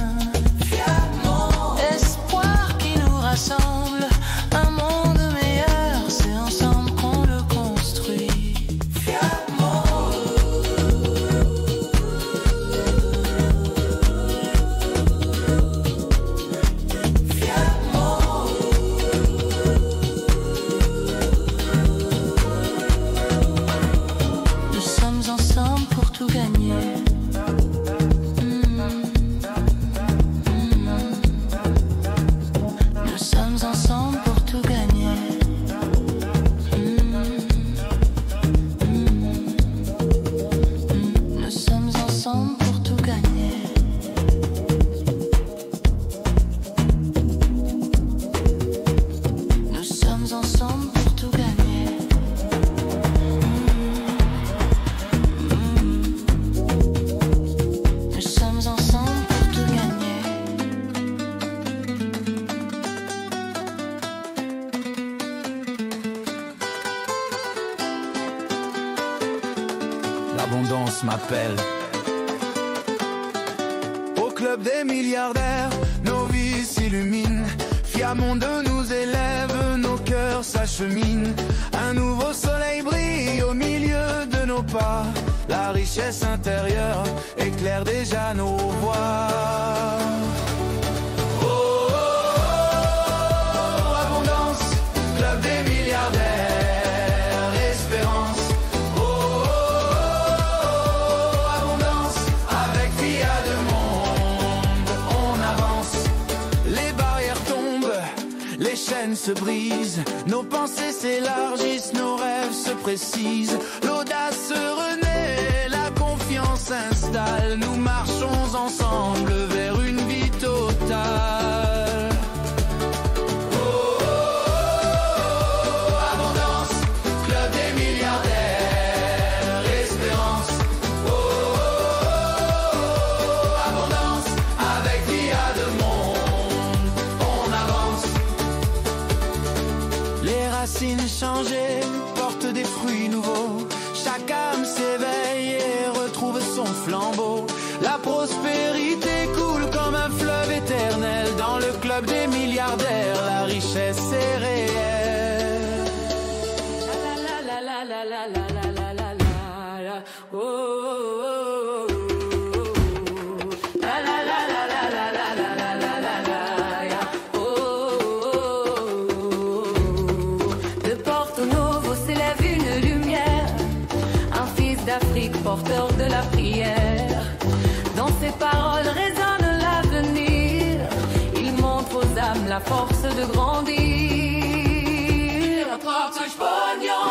S10: Fiat Monde, espoir qui nous rassemble, un monde meilleur, c'est ensemble qu'on le construit. Fiat Monde.
S11: L'abondance m'appelle. Au club des milliardaires, nos vies s'illuminent. Fiat Monde nous élève, nos cœurs s'acheminent. Un nouveau soleil brille au milieu de nos pas. La richesse intérieure éclaire déjà nos voies. Se brise, nos pensées s'élargissent, nos rêves se précisent, l'audace se renaît, la confiance s'installe, nous marchons ensemble vers une vie totale. Oh, oh, oh, changé, porte des fruits nouveaux. Chaque âme s'éveille et retrouve son flambeau. La prospérité coule comme un fleuve éternel. Dans le club des milliardaires, la richesse est réelle. La la la la la la la la la la la. Oh, oh, oh, oh. La la la la la la la la la la la la. Oh, oh, oh.
S12: De Porto Novo s'élève une lumière, un fils d'Afrique porteur de la prière. Dans ses paroles résonne l'avenir, il montre aux âmes la force de grandir. Porte pognon,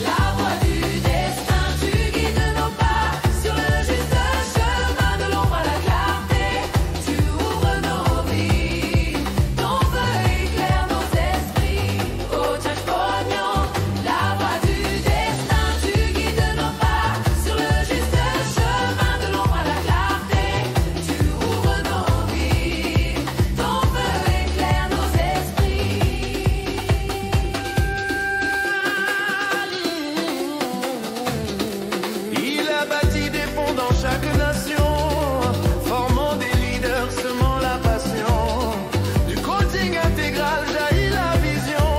S12: la voix du destin, tu guides nos pas sur le juste chemin de l'ombre à la clarté. Tu ouvres nos vies, ton feu éclaire nos esprits. Porte pognon, la voix du destin, tu guides nos pas sur le juste chemin de l'ombre à la clarté. Tu ouvres nos vies, ton feu éclaire nos esprits.
S11: Il a bâti des ponts dans chaque nation, formant des leaders, semant la passion. Du coaching intégral jaillit la vision,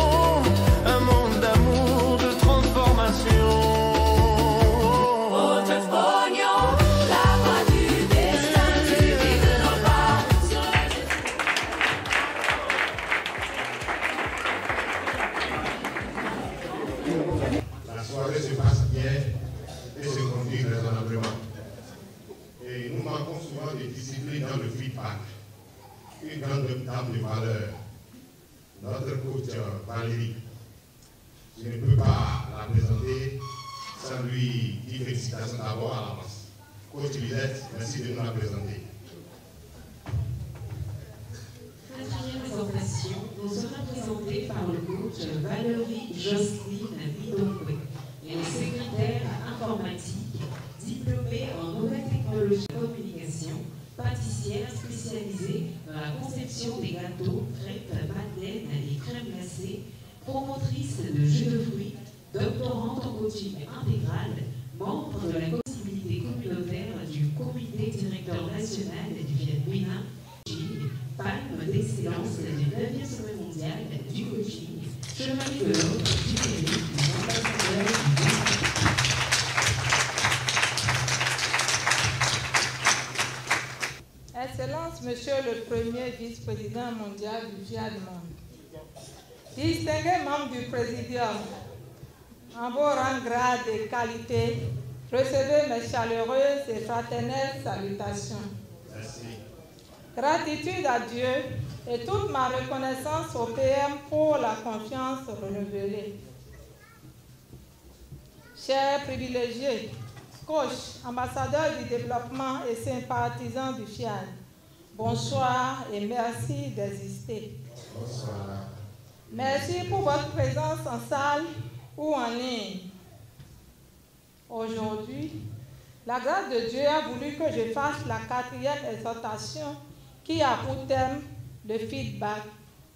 S11: un monde d'amour, de transformation.
S12: Porte pognon, la voix du destin, tu guides nos pas sur le
S1: La soirée se passe bien et se conduit raisonnablement. Et nous manquons souvent de discipline dans le feedback. Une grande dame de valeur, notre coach Valérie. Je ne peux pas la présenter sans lui dire félicitations d'abord à l'avance. Coach Lisette, merci de nous la présenter.
S3: Quatrième présentation nous sera présentée par le coach Valérie Jocelyne Bidombe. Elle est secrétaire informatique, diplômée en nouvelles technologies de communication, pâtissière spécialisée dans la conception des gâteaux, crêpes, madeleines et crèmes glacées, promotrice de jus de fruits, doctorante en coaching intégral, membre de la possibilité communautaire du comité directeur national du Vietnam, palme d'excellence du 9e sommet mondial du coaching, chevalier de l'ordre du mérite, ambassadeur du
S13: Excellence, Monsieur le Premier Vice-président mondial du Vietnam, distingués membres du Présidium, en vos rangs, grades et qualités, recevez mes chaleureuses et fraternelles salutations.
S1: Merci.
S13: Gratitude à Dieu et toute ma reconnaissance au PM pour la confiance renouvelée. Chers privilégiés, coach, ambassadeur du développement et sympathisants du FIAD, bonsoir et merci d'exister.
S1: Bonsoir.
S13: Merci pour votre présence en salle ou en ligne. Aujourd'hui, la grâce de Dieu a voulu que je fasse la 4e exhortation qui a pour thème le feedback,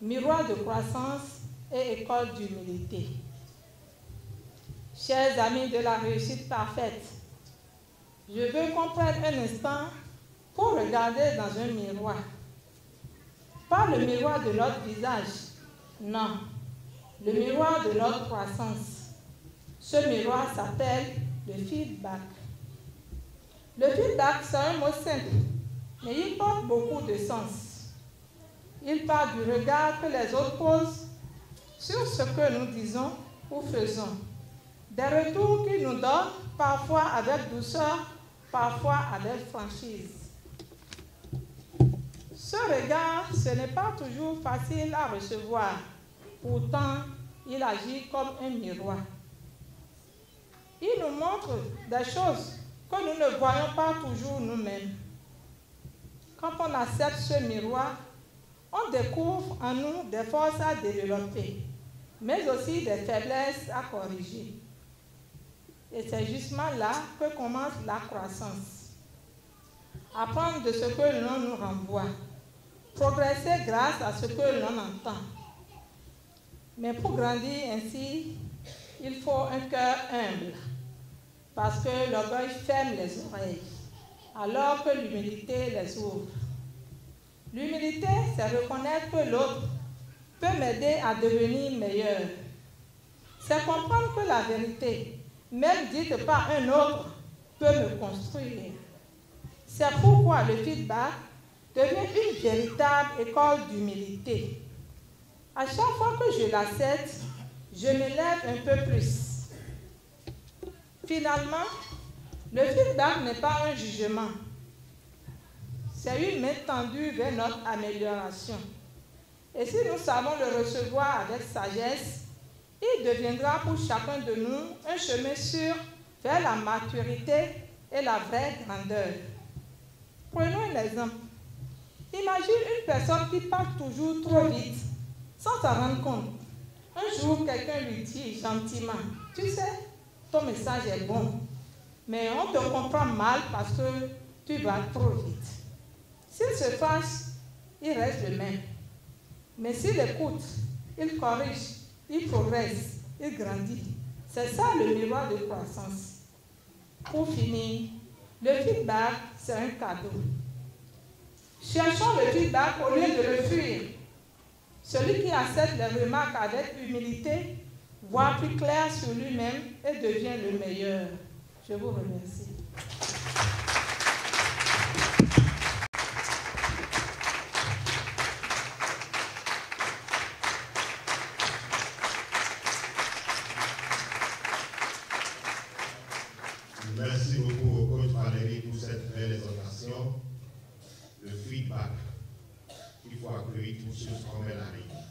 S13: miroir de croissance et école d'humilité. Chers amis de la réussite parfaite, je veux qu'on prenne un instant pour regarder dans un miroir. Pas le miroir de notre visage, non, le miroir de notre croissance. Ce miroir s'appelle le feedback. Le feedback, c'est un mot simple, mais il porte beaucoup de sens. Il parle du regard que les autres posent sur ce que nous disons ou faisons. Des retours qu'ils nous donnent, parfois avec douceur, parfois avec franchise. Ce regard, ce n'est pas toujours facile à recevoir. Pourtant, il agit comme un miroir. Il nous montre des choses que nous ne voyons pas toujours nous-mêmes. Quand on accepte ce miroir, on découvre en nous des forces à développer, mais aussi des faiblesses à corriger. Et c'est justement là que commence la croissance. Apprendre de ce que l'on nous renvoie. Progresser grâce à ce que l'on entend. Mais pour grandir ainsi, il faut un cœur humble, parce que l'orgueil ferme les oreilles, alors que l'humilité les ouvre. L'humilité, c'est reconnaître que l'autre peut m'aider à devenir meilleur. C'est comprendre que la vérité, même dite par un autre, peut me construire. C'est pourquoi le feedback devient une véritable école d'humilité. À chaque fois que je l'accepte, je m'élève un peu plus. Finalement, le feedback n'est pas un jugement. C'est une main tendue vers notre amélioration. Et si nous savons le recevoir avec sagesse, il deviendra pour chacun de nous un chemin sûr vers la maturité et la vraie grandeur. Prenons un exemple. Imagine une personne qui parle toujours trop vite, sans s'en rendre compte. Un jour, quelqu'un lui dit gentiment, « Tu sais, ton message est bon, mais on te comprend mal parce que tu vas trop vite. » S'il se fâche, il reste le même. Mais s'il écoute, il corrige, il progresse, il grandit. C'est ça le miroir de croissance. Pour finir, le feedback, c'est un cadeau. Cherchons le feedback au lieu de le fuir. Celui qui accepte les remarques avec humilité voit plus clair sur lui-même et devient le meilleur. Je vous remercie.
S1: Merci beaucoup au coach Valérie pour cette belle exhortation. Le feedback, il faut accueillir toutes choses comme elles arrivent.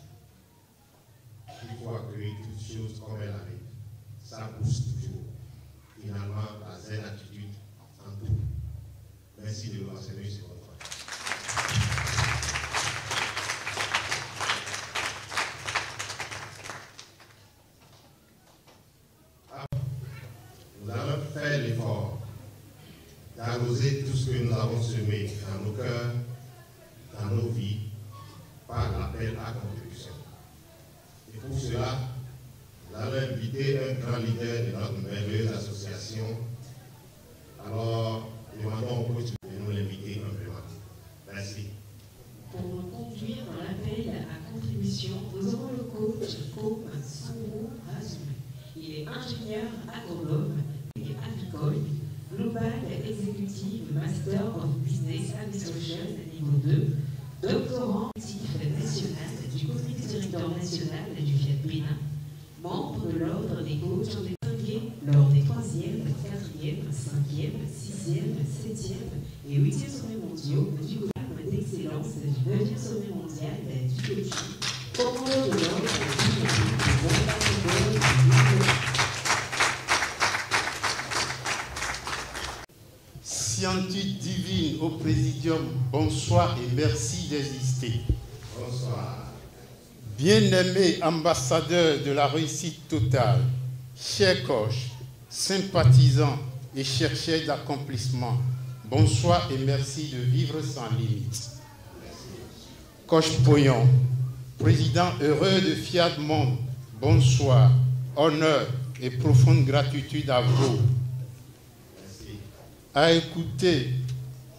S1: Il faut accueillir toutes choses comme elles arrivent. Ça pousse toujours. Finalement, la zen attitude en tout. Merci de nous enseigner sur votre part. Nous allons faire l'effort d'arroser tout ce que nous avons semé dans nos cœurs, dans nos vies, par l'appel à contribution. Et pour cela, nous allons inviter un grand leader de notre merveilleuse association. Alors, demandons au coach de nous l'inviter humblement. Merci.
S3: Pour nous conduire dans l'appel à contribution, nous aurons le coach Koum Soumou Razou. Il est ingénieur agronome et agricole, Global Executive Master of Business Administration niveau 2, doctorant national du comité directeur national du Fiat Bénin, membre de l'ordre des coachs distingués lors des 3e, 4e, 5e, 6e, 7e et 8e sommets mondiaux du programme d'excellence du 9e sommet mondial du coaching, commandant de l'ordre
S6: Scientifique divine au Présidium, bonsoir et merci d'exister.
S1: Bonsoir.
S6: Bien-aimé ambassadeur de la réussite totale, chers coachs, sympathisants et chercheurs d'accomplissement, bonsoir et merci de vivre sans limite. Coach Poyon, président heureux de Fiat Monde, bonsoir, honneur et profonde gratitude à vous. À écouter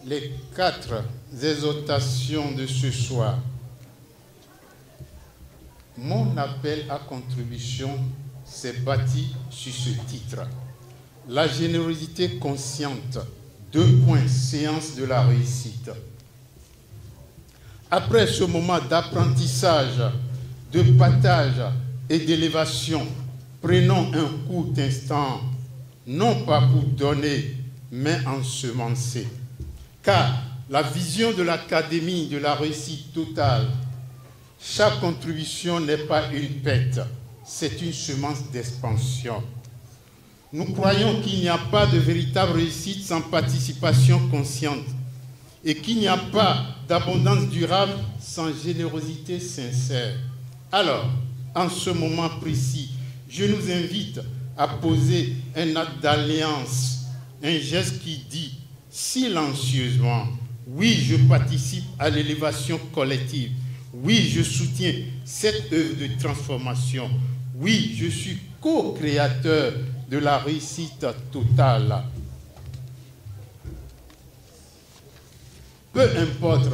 S6: les 4 exhortations de ce soir, mon appel à contribution s'est bâti sur ce titre. La générosité consciente, 2 points, séance de la réussite. Après ce moment d'apprentissage, de partage et d'élévation, prenons un court instant, non pas pour donner, mais ensemencer. Car la vision de l'Académie de la réussite totale, chaque contribution n'est pas une pète, c'est une semence d'expansion. Nous croyons qu'il n'y a pas de véritable réussite sans participation consciente et qu'il n'y a pas d'abondance durable sans générosité sincère. Alors, en ce moment précis, je nous invite à poser un acte d'alliance, un geste qui dit silencieusement, oui, je participe à l'élévation collective. Oui, je soutiens cette œuvre de transformation. Oui, je suis co-créateur de la réussite totale. Peu importe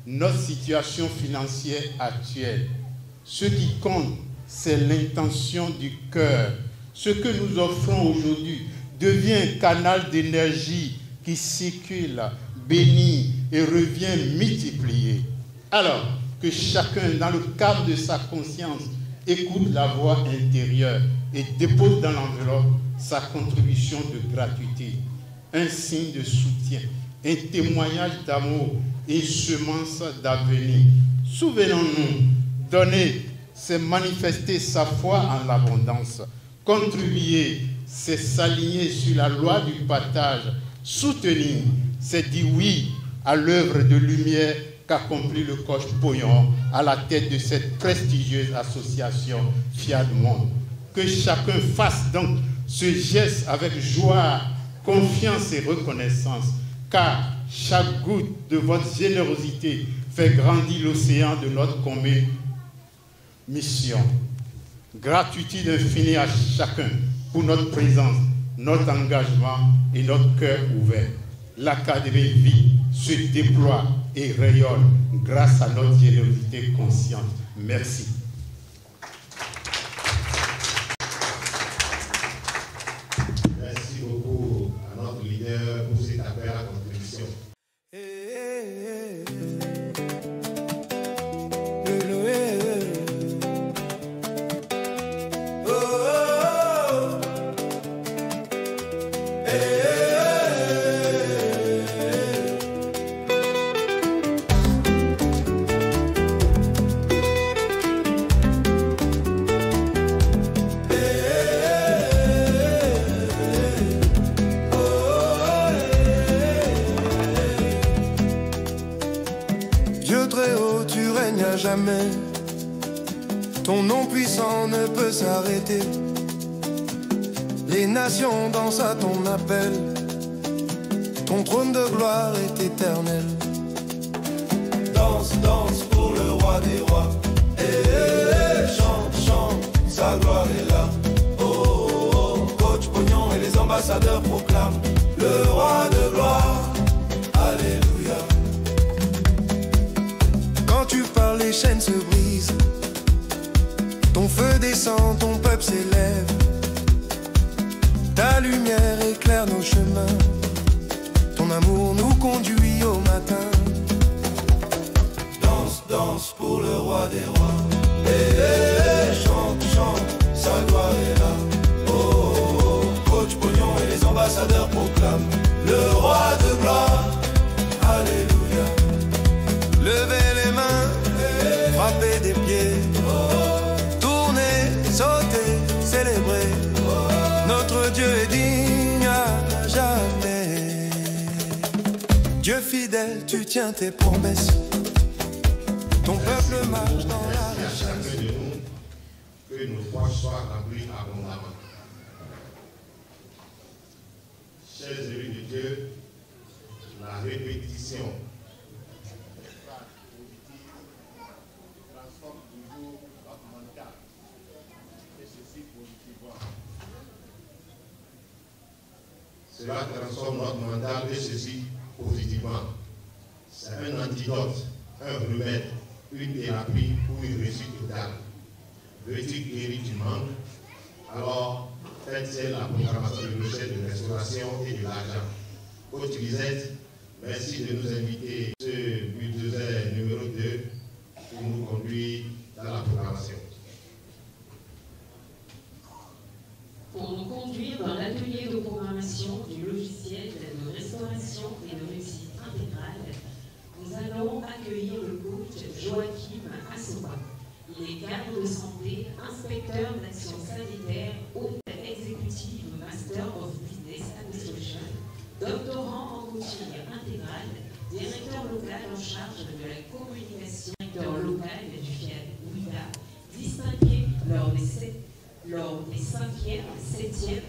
S6: notre situation financière actuelle, ce qui compte, c'est l'intention du cœur. Ce que nous offrons aujourd'hui devient un canal d'énergie qui circule, bénit et revient multiplié. Alors que chacun, dans le cadre de sa conscience, écoute la voix intérieure et dépose dans l'enveloppe sa contribution de gratuité, un signe de soutien, un témoignage d'amour et une semence d'avenir. Souvenons-nous, donner, c'est manifester sa foi en l'abondance. Contribuer, c'est s'aligner sur la loi du partage. Soutenir, c'est dire oui à l'œuvre de lumière qu'accomplit le coach Poyon à la tête de cette prestigieuse association Fiat Monde. Que chacun fasse donc ce geste avec joie, confiance et reconnaissance, car chaque goutte de votre générosité fait grandir l'océan de notre commune mission. Gratitude infinie à chacun pour notre présence, notre engagement et notre cœur ouvert. L'Académie vit, se déploie et rayonne grâce à notre générosité consciente. Merci.
S1: Merci beaucoup à notre leader pour cette belle contribution.
S11: Jamais. Ton nom puissant ne peut s'arrêter. Les nations dansent à ton appel. Ton trône de gloire est éternel. Danse, danse pour le roi des rois. Chante, chante, sa gloire est là. Oh, oh, oh, coach Pognon et les ambassadeurs proclament le roi de gloire. Alléluia. Quand tu parles, les chaînes se brisent. Ton feu descend, ton peuple s'élève. Ta lumière éclaire nos chemins. Ton amour nous conduit au matin. Danse, danse pour le roi des rois. Chante, chante, sa gloire est là. Oh, oh, oh, coach Pognon et les ambassadeurs proclament le roi de gloire. Alléluia. Levez les mains, frappez des pieds, tournez, sautez, célébrez. Notre Dieu est digne à jamais. Dieu fidèle, tu tiens tes promesses. Ton peuple marche dans la richesse.
S1: Que nos poches soient remplies abondamment. Chers élus de Dieu, la répétition transforme toujours notre mental, et ceci positivement. Cela transforme notre mental, et ceci positivement. C'est un antidote, un remède, une thérapie pour une réussite totale. Veux-tu guérir du manque? Alors, faites la programmation de recherche de restauration et de l'argent. Coach Lisette, merci de nous inviter ce bulldozer numéro 2 pour nous conduire dans la programmation.
S14: Pour nous conduire dans l'atelier de programmation du logiciel de restauration et de réussite intégrale, nous allons accueillir le coach Joachim Assoba. Il est cadre de santé, inspecteur d'action sanitaire, haute exécutive Master of Business Administration, doctorant en coaching intégral, directeur local en charge de la communication, directeur local du Fiat WIDA, distingué lors des 5e, 7e.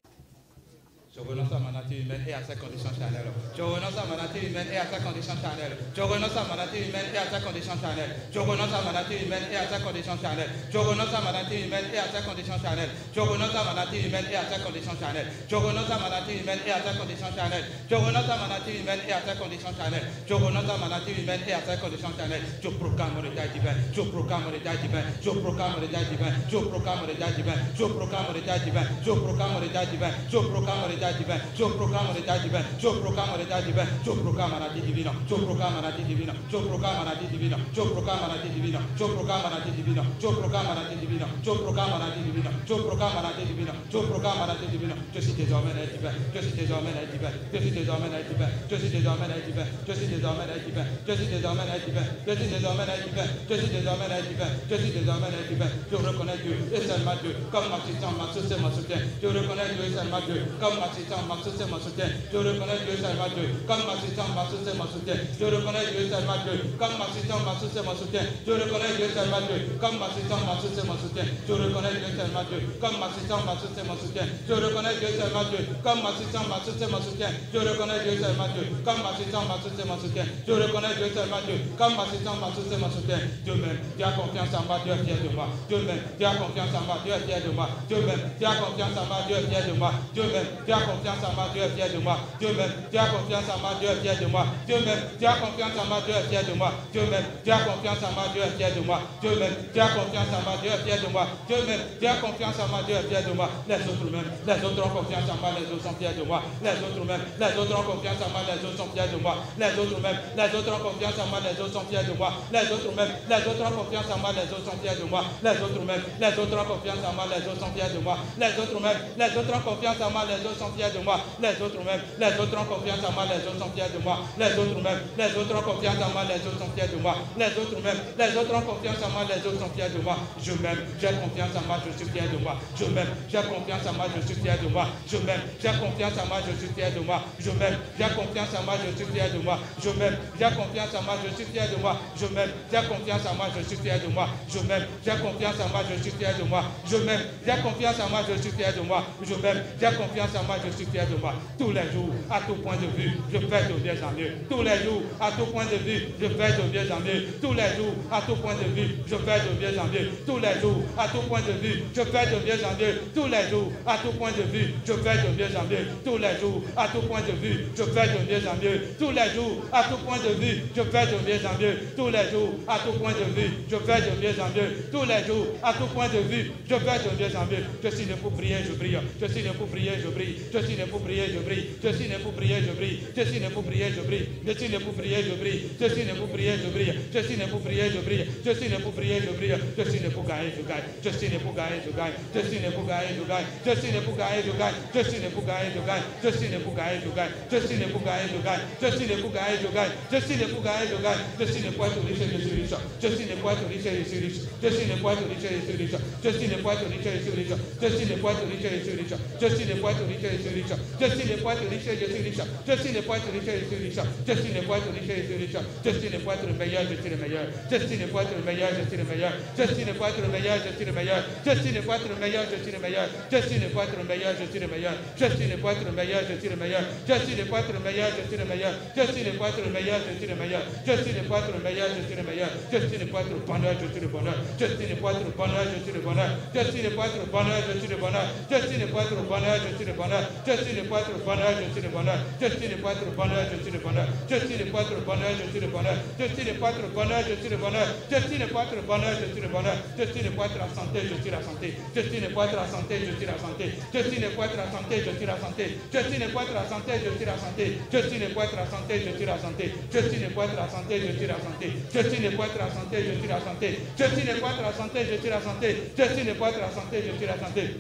S15: Je renonce à nature humaine et à sa condition charnelle. Je renonce à ma nature humaine et à sa condition charnelle. Je renonce à ma nature humaine et à sa condition charnelle. Je renonce à ma nature humaine et à sa condition charnelle. Je renonce à ma nature humaine et à sa condition charnelle. Je renonce à ma nature humaine et à sa condition charnelle. Je renonce à ma nature humaine et à sa condition charnelle. Je renonce à ma nature humaine et à sa condition charnelle. Je renonce à ma nature humaine et à sa condition charnelle. Je proclame le état divin. Je proclame le état divin. Je proclame le état divin. Je proclame le état divin. Je proclame le état divin. Je proclame le état divin. Je proclame le état divin. Je proclame le état divin. Je proclame le état divin. Je proclame la vie divine. Je proclame la vie divine. Je proclame la vie divine. Je proclame la vie divine. Je proclame la vie divine. Je proclame la vie divine. Je proclame la vie divine. Je proclame la vie divine. Je proclame la vie divine. Je suis désormais l'être divin. Je suis désormais l'être divin. Je suis désormais l'être divin. Je suis désormais l'être divin. Je suis désormais l'être divin. Je suis désormais l'être divin. Je suis désormais l'être divin. Je suis désormais l'être divin. Je suis désormais l'être divin. Je reconnais Dieu et seulement Dieu comme m'assistant, ma source et mon soutien. Je reconnais Dieu et seulement Dieu comme m'assistant, ma source et mon soutien. Je reconnais Dieu et seulement Dieu comme m'assistant, ma source et mon soutien. Je reconnais Dieu et seulement Dieu comme m'assistant, ma source et mon soutien. Je reconnais Dieu et seulement Dieu comme m'assistant, ma source et mon soutien. Je reconnais Dieu et seulement Dieu comme m'assistant, ma source et mon soutien. Je reconnais Dieu et seulement Dieu comme m'assistant, ma source et mon soutien. Je reconnais Dieu et seulement Dieu comme m'assistant, ma source et mon soutien. Je reconnais Dieu et seulement Dieu comme m'assistant, ma source et mon soutien. Dieu m'aime, Dieu a confiance en moi, Dieu est fier de moi. Dieu m'aime, Dieu a confiance en moi, Dieu est fier de moi. Dieu m'aime, Dieu a confiance en moi, Dieu est fier de moi. Dieu m'aime, Dieu a confiance en moi, Dieu est fier de moi. Dieu m'aime, Dieu a confiance en moi, Dieu est fier de moi. Dieu m'aime, Dieu a confiance en moi, Dieu est fier de moi. Dieu m'aime, Dieu a confiance en moi, Dieu est fier de moi. Dieu m'aime, Dieu a confiance en moi, Dieu est fier de moi. Dieu m'aime, Dieu a confiance en moi, Dieu est fier de moi. Les autres même, les autres ont confiance en moi, les autres sont fiers de moi. Les autres même, les autres ont confiance en moi, les autres sont fiers de moi. Les autres même, les autres ont confiance en moi, les autres sont fiers de moi. Les autres même, les autres ont confiance en moi, les autres sont fiers de moi. Les autres même, les autres ont confiance en moi, les autres sont fiers de moi. Les autres même, les autres ont confiance en moi, les autres sont fiers de moi. Les autres même, les autres ont confiance en moi, les autres sont fiers de moi. Les autres même, les autres ont confiance en moi, les autres sont fiers de moi. Les autres même, les autres ont confiance en moi, les autres sont fiers de moi. Je m'aime, j'ai confiance en moi, je suis fier de moi. Je m'aime, j'ai confiance en moi, je suis fier de moi. Je m'aime, j'ai confiance en moi, je suis fier de moi. Je m'aime, j'ai confiance en moi, je suis fier de moi. Je m'aime, j'ai confiance en moi, je suis fier de moi. Je m'aime, j'ai confiance en moi, je suis fier de moi. Je m'aime, j'ai confiance en moi, je suis fier de moi. Je m'aime, j'ai confiance en moi, je suis fier de moi. Je m'aime, j'ai confiance en moi, je suis fier de moi. Tous les jours, à tout point de vue, je fais de mieux en mieux. Tous les jours, à tout point de vue, je fais de mieux en mieux. Tous les jours, à tout point de vue, je fais de mieux en mieux. Tous les jours, à tout point de vue, je fais de mieux en mieux. Tous les jours, à tout point de vue, je fais de mieux en mieux. Tous les jours, à tout point de vue, je fais de mieux en mieux. Tous les jours, à tout point de vue, je fais de mieux en mieux. Tous les jours, à tout point de vue, je fais de mieux en mieux. Tous les jours, à tout point de vue, je fais de mieux en mieux. Je suis né pour prier, je brille. Je suis né pour prier, je brille. Je suis né pour prier, je brille. Je suis né pour prier, je brille. Je suis né pour prier, je brille. Je suis né pour prier, je brille. Je suis né pour prier, je brille. Je suis né pour prier, je brille. Je suis né pour prier, je brille. Je suis né pour gagner, je gagne. Je suis né pour gagner, je gagne. Je suis né pour gagner, je gagne. Je suis né pour gagner, je gagne. Je suis né pour gagner, je gagne. Je suis né pour gagner, je gagne. Je suis né pour gagner, je gagne. Je suis né pour gagner, je gagne. Je suis né pour gagner, je gagne. Je suis né pour être riche, je suis riche. Je suis né pour être riche, je suis riche. Je suis né pour être riche, je suis riche. Je suis né pour être riche, je suis riche. Je suis né pour être riche, je suis riche. Je suis né pour être riche, je suis riche. Je suis né pour être riche, je suis riche. Je suis né pour être riche, je suis riche. Je suis né pour être riche, je suis riche. Je suis né pour être le meilleur, je suis le meilleur. Je suis né pour être le meilleur, je suis le meilleur. Je suis né pour être le meilleur, je suis le meilleur. Je suis né pour être le meilleur, je suis le meilleur. Je suis né pour être le meilleur, je suis le meilleur. Je suis né pour être le meilleur, je suis le meilleur. Je suis né pour être le meilleur, je suis le meilleur. Je suis né pour être le meilleur, je suis le meilleur. Je suis né pour être le meilleur, je suis le meilleur. Je suis né pour être le bonheur, je suis le bonheur. Je suis né pour être le bonheur, je suis le bonheur. Je suis né pour être le bonheur, je suis le bonheur. Je suis né pour être le bonheur, je suis le bonheur. Je suis né pour être le bonheur, je suis le bonheur. Je suis né pour être le bonheur, je suis le bonheur. Je suis né pour être le bonheur, je suis le bonheur. Je suis né pour être le bonheur, je suis le bonheur. Je suis né pour être le bonheur, je suis le bonheur. Je suis né pour être la santé, je suis la santé. Je suis né pour être la santé, je suis la santé. Je suis né pour être la santé, je suis la santé. Je suis né pour être la santé, je suis la santé. Je suis né pour être la santé, je suis la santé. Je suis né pour être la santé, je suis la santé. Je suis né pour être la santé, je suis la santé. Je suis né pour être la santé, je suis la santé. Je suis né pour être la santé, je suis la santé.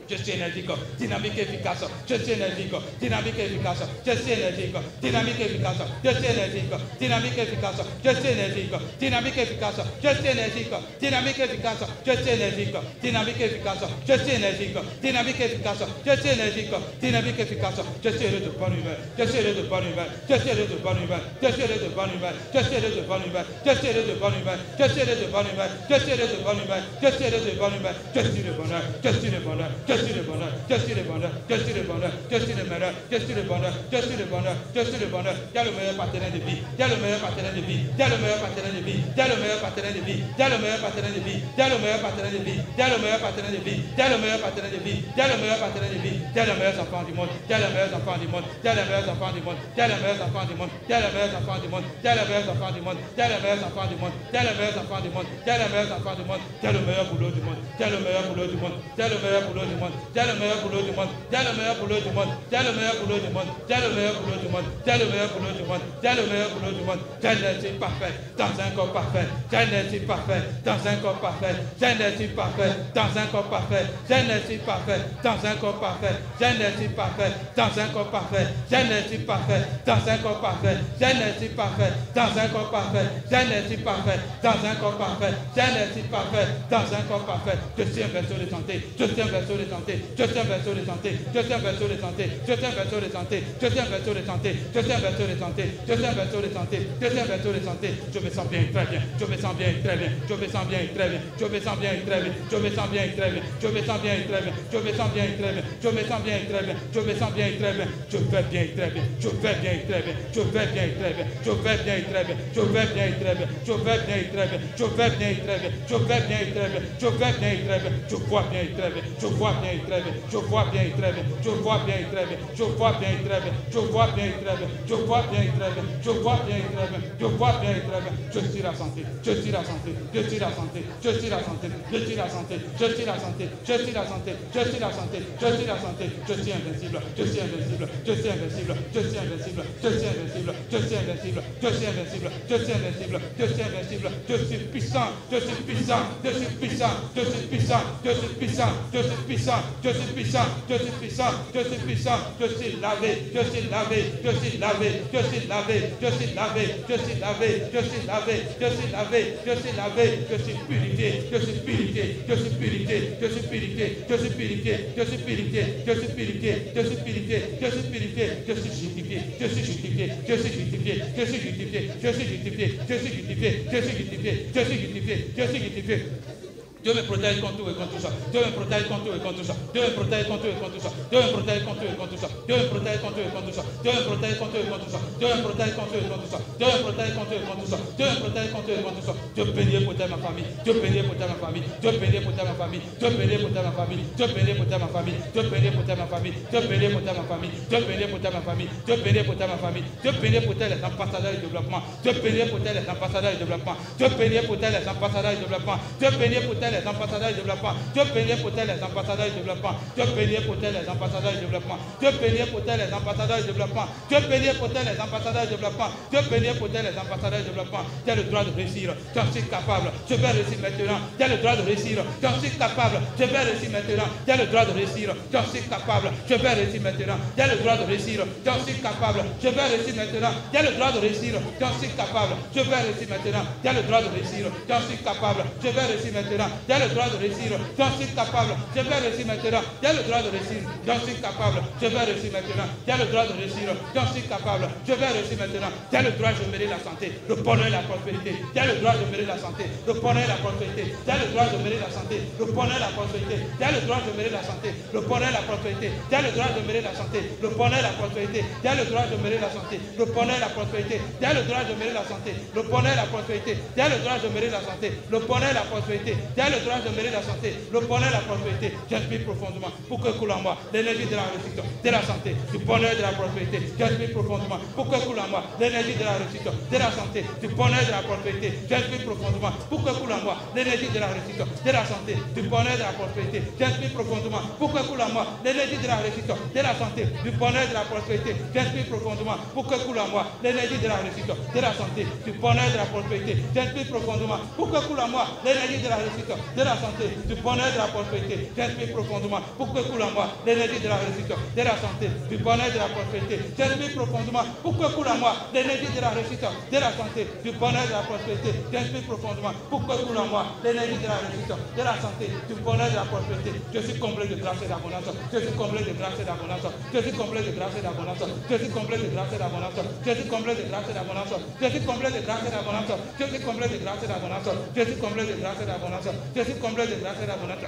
S15: Je suis énergique, dynamique efficace. Je suis énergique, dynamique efficace. Je suis énergique, dynamique efficace. Je suis énergique, dynamique efficace. Je suis énergique, dynamique efficace. Je suis énergique, dynamique efficace. Je suis énergique, dynamique efficace. Je suis énergique, dynamique efficace. Je suis énergique, dynamique efficace. Je suis heureux de bonne humeur. Je suis heureux de bonne humeur. Je suis heureux de bonne humeur. Je suis heureux de bonne humeur. Je suis heureux de bonne humeur. Je suis heureux de bonne humeur. Je suis heureux de bonne humeur. Je suis heureux de bonne humeur. Je suis heureux de bonne humeur. Je suis le bonheur. Je suis le bonheur. suis le bonheur, je suis le bonheur, je suis le bonheur, je suis le meilleur, je suis le bonheur, je suis le bonheur, je suis le bonheur. Tu es le meilleur partenaire de vie, tu es le meilleur partenaire de vie, tu es le meilleur partenaire de vie, tu es le meilleur partenaire de vie, tu es le meilleur partenaire de vie, tu es le meilleur partenaire de vie, tu es le meilleur partenaire de vie, tu es le meilleur partenaire de vie, tu es le meilleur partenaire de vie, tu es le meilleur enfant du monde, tu es le meilleur enfant du monde, tu es le meilleur enfant du monde, tu es le meilleur enfant du monde, tu es le meilleur enfant du monde, tu es le meilleur enfant du monde, tu es le meilleur enfant du monde, tu es le meilleur enfant du monde, tu es le meilleur enfant du monde, tu es le meilleur boulot du monde, tu es le meilleur boulot du monde, tu es le meilleur boulot du monde, tu es le meilleur boulot du monde, tu es le meilleur boulot du monde, tu es le meilleur boulot du monde, tu es le meilleur boulot du monde, tu es le meilleur boulot du monde, tu es le meilleur boulot du monde, tu es l'énergie parfait dans un corps parfait, tu es l'énergie parfait dans un corps parfait, tu es l'énergie parfait dans un corps parfait, tu es l'énergie parfait dans un corps parfait, tu es l'énergie parfait dans un corps parfait, tu es l'énergie parfait dans un corps parfait, tu es l'énergie parfait dans un corps parfait, tu es l'énergie parfait dans un corps parfait, tu es l'énergie parfait dans un corps parfait. Je suis un berceau de santé, je suis un berceau de santé, je suis un berceau de santé, je suis un berceau de santé, je suis un berceau de santé, je suis un berceau de santé, je suis un berceau de santé, je suis un berceau de santé, je suis un berceau de santé, je me sens bien, très bien, je me sens bien, très bien, je me sens bien, très bien, je me sens bien, très bien, je me sens bien, très bien, je me sens bien, très bien, je me sens bien, très bien, je me sens bien, très bien, je me sens bien, très bien, je vais bien, très bien, je vais bien, très bien, je vais bien, très bien, je vais bien, très bien, je vais bien, très bien, je vais bien, très bien, je vais bien, très bien, je vais bien, très bien, je vais bien, très bien, je vois bien, très bien, je vois bien, très bien, je vois bien, très bien, je vois bien, très bien, je vois bien, très bien, je vois bien, très bien, je vois bien, très bien, je vois bien, très bien, je vois bien, très bien, je suis la santé, je suis la santé, je suis la santé, je suis la santé, je suis la santé, je suis la santé, je suis la santé, je suis la santé, je suis la santé, je suis invincible, je suis invincible, je suis invincible, je suis invincible, je suis invincible, je suis invincible, je suis invincible, je suis invincible, je suis invincible, je suis puissant, je suis puissant, je suis puissant, je suis puissant, je suis puissant, je suis puissant, je suis puissant, je suis puissant, je suis puissant, je suis lavé, je suis lavé, je suis lavé, je suis lavé, je suis lavé, je suis lavé, je suis lavé, je suis lavé, je suis lavé, je suis purifié, je suis purifié, je suis purifié, je suis purifié, je suis purifié, je suis purifié, je suis purifié, je suis purifié, je suis purifié, je suis justifié, je suis justifié, je suis justifié, je suis justifié, je suis justifié, je suis justifié, je suis justifié, je suis justifié, je suis justifié. Dieu me protège contre tout et contre tout ça. Dieu me protège contre tout et contre tout ça. Dieu me protège contre tout et contre tout ça. Dieu me protège contre tout et contre tout ça. Dieu me protège contre tout et contre tout ça. Dieu me protège contre tout et contre tout ça. Dieu me protège contre tout et contre tout ça. Dieu me protège contre tout et contre tout ça. Dieu me protège contre tout et contre tout ça. Dieu bénit et protège ma famille. Dieu bénit et protège ma famille. Dieu bénit et protège ma famille. Dieu bénit et protège ma famille. Dieu bénit et protège ma famille. Dieu bénit et protège ma famille. Dieu bénit et protège ma famille. Dieu bénit et protège ma famille. Dieu bénit et protège ma famille. Dieu bénit et protège les ambassadeurs du développement. Dieu bénit et protège les ambassadeurs du développement. Dieu bénit et protège les ambassadeurs du développement. Dieu bénit et protège les ambassadeurs du développement. Dieu bénit et protège les ambassadeurs du développement. Dieu bénit et protège les ambassadeurs du développement. Dieu bénit et protège les ambassadeurs du développement. Dieu bénit et protège les ambassadeurs du développement. Dieu bénit et protège les ambassadeurs du développement. Tu as le droit de réussir. J'en suis capable. Je vais réussir maintenant. Tu as le droit de réussir. J'en suis capable. Je vais réussir maintenant. Tu as le droit de réussir. J'en suis capable. Je vais réussir maintenant. Tu as le droit de réussir. J'en suis capable. Je vais réussir maintenant. Tu as le droit de réussir. J'en suis capable. Je vais réussir maintenant. Tu as le droit de réussir. J'en suis capable. Je vais réussir maintenant. Tu as le droit de réussir. J'en suis capable, je vais réussir maintenant, tu as le droit de réussir, j'en suis capable, je vais réussir maintenant, tu as le droit de réussir, j'en suis capable, je vais réussir maintenant, tu as le droit de mêler la santé, le bonheur et la prospérité, tu as le droit de mêler la santé, le bonheur et la prospérité, tu as le droit de mêler la santé, le bonheur et la prospérité, tu as le droit de mêler la santé, le bonheur et la prospérité, tu as le droit de mêler la santé, le bonheur et la prospérité, tu as le droit de mêler la santé, le bonheur et la prospérité, tu as le droit de mêler la santé, le bonheur et la prospérité, tu as le droit de mêler la santé, le bonheur et la prospérité, tu as le droit de mêler la santé, le bonheur et la prospérité, j'inspire profondément pour que coule en moi l'énergie de la réussite, de la santé, du bonheur et de la prospérité, j'inspire profondément pour que coule en moi l'énergie de la réussite, de la santé, du bonheur et de la prospérité, j'inspire profondément pour que coule en moi l'énergie de la réussite, de la santé, du bonheur et de la prospérité, j'inspire profondément pour que coule en moi l'énergie de la réussite, de la santé, du bonheur et de la prospérité, j'inspire profondément pour que coule en moi l'énergie de la réussite, de la santé, du bonheur et de la prospérité, j'inspire profondément pour que coule en moi l'énergie de la réussite, de la santé, du bonheur et de la prospérité, j'inspire profondément pour que coule en moi l'énergie de la réussite, de la santé, du bonheur et de la prospérité, j'inspire profondément pour que coule en moi l'énergie de la réussite, de la santé, du bonheur et de la prospérité, j'inspire profondément pour que coule en moi l'énergie de la réussite, de la santé, du bonheur et de la prospérité, je suis comblé de grâce et d'abondance, je suis comblé de grâce et d'abondance, je suis comblé de grâce et d'abondance, je suis comblé de grâce et d'abondance, je suis comblé de grâce et d'abondance, je suis comblé de grâce et d'abondance, je suis comblé de grâce et d'abondance, je suis comblé de grâce et d'abondance, je suis comblé de grâce et d'abondance.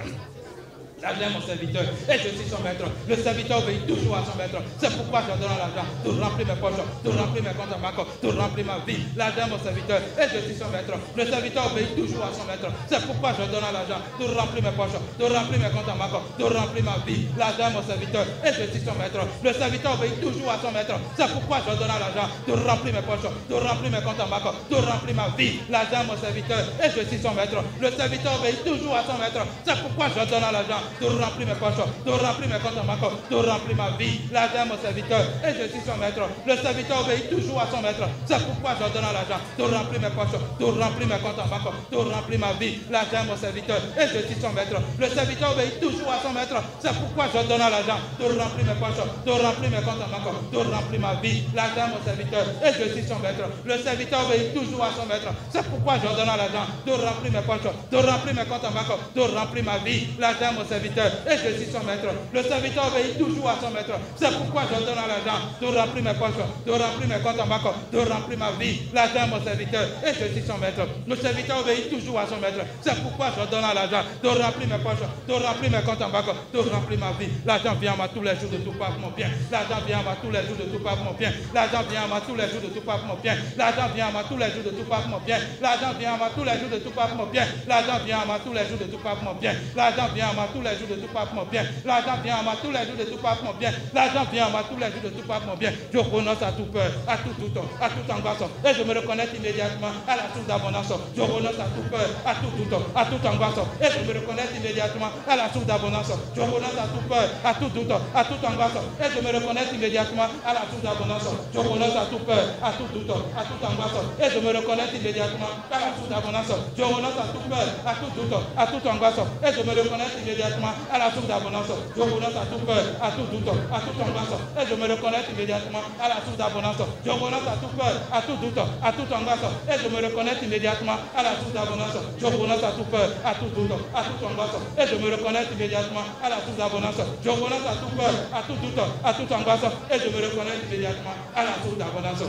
S15: L'argent est mon serviteur et je suis son maître. Le serviteur obéit toujours à son maître. C'est pourquoi je donne l'argent de remplir mes poches, de remplir mes comptes en banque, de remplir ma vie. L'argent est mon serviteur et je suis son maître. Le serviteur obéit toujours à son maître. C'est pourquoi je donne l'argent de remplir mes poches, de remplir mes comptes en banque, de remplir ma vie. L'argent est mon serviteur et je suis son maître. Le serviteur obéit toujours à son maître. C'est pourquoi je donne l'argent de remplir mes poches, de remplir mes comptes en banque, de remplir ma vie. L'argent est mon serviteur et je suis son maître. Le serviteur obéit toujours à son maître. C'est pourquoi je donne l'argent de remplir mes poches, de remplir mes comptes en banque, de remplir ma vie. L'argent est mon serviteur et je suis son maître. Le serviteur obéit toujours à son maître. C'est pourquoi je donne l'argent de remplir mes poches, de remplir mes comptes en banque, de remplir ma vie. L'argent est mon serviteur et je suis son maître. Le serviteur obéit toujours à son maître. C'est pourquoi je donne l'argent de remplir mes poches, de remplir mes comptes en banque, de remplir ma vie. L'argent est mon serviteur et je suis son maître. Le serviteur obéit toujours à son maître. C'est pourquoi je donne l'argent de remplir mes poches, de remplir mes comptes en banque, de remplir ma vie. L'argent est mon serviteur et je suis son maître. Le serviteur obéit toujours à son maître. C'est pourquoi je donne l'argent de remplir mes poches, de remplir mes comptes en banque, de remplir ma vie. L'argent est mon serviteur et je suis son maître. Le serviteur obéit toujours à son maître. C'est pourquoi je donne l'argent de remplir mes poches, de remplir mes comptes en banque, de remplir ma vie. L'argent vient à moi tous les jours de tout part pour mon bien. L'argent vient à moi tous les jours de tout part pour mon bien. L'argent vient à moi tous les jours de tout part pour mon bien. L'argent vient à moi tous les jours de tout part pour mon bien. L'argent vient à moi tous les jours de tout part pour mon bien. L'argent vient à moi tous les jours de tout part pour mon bien. L'argent vient à moi tous les jours de tout part pour mon bien. L'argent vient à moi tous les jours de tout part pour mon bien. L'argent vient à moi tous les jours de tout part pour mon bien. Je renonce à toute peur, à tout doute, à toute angoisse et je me reconnais immédiatement à la source d'abondance. Je renonce à toute peur, à tout doute, à toute angoisse et je me reconnais immédiatement à la source d'abondance. Je renonce à toute peur, à tout doute, à toute angoisse et je me reconnais immédiatement à la source d'abondance. Je renonce à toute peur, à tout doute, à toute angoisse et je me reconnais immédiatement à la source d'abondance. Je renonce à toute peur, à tout doute, à toute angoisse et je me reconnais immédiatement à la source d'abondance. Je renonce à toute peur, à tout doute, à toute angoisse et je me reconnais immédiatement à la source d'abondance. Je renonce à toute peur, à tout doute, à toute angoisse et je me reconnais immédiatement à la source d'abondance. Je renonce à toute peur, à tout doute, à toute angoisse et je me reconnais immédiatement à la source d'abondance. Je renonce à toute peur, à tout doute, à toute angoisse et je me reconnais immédiatement à la source d'abondance.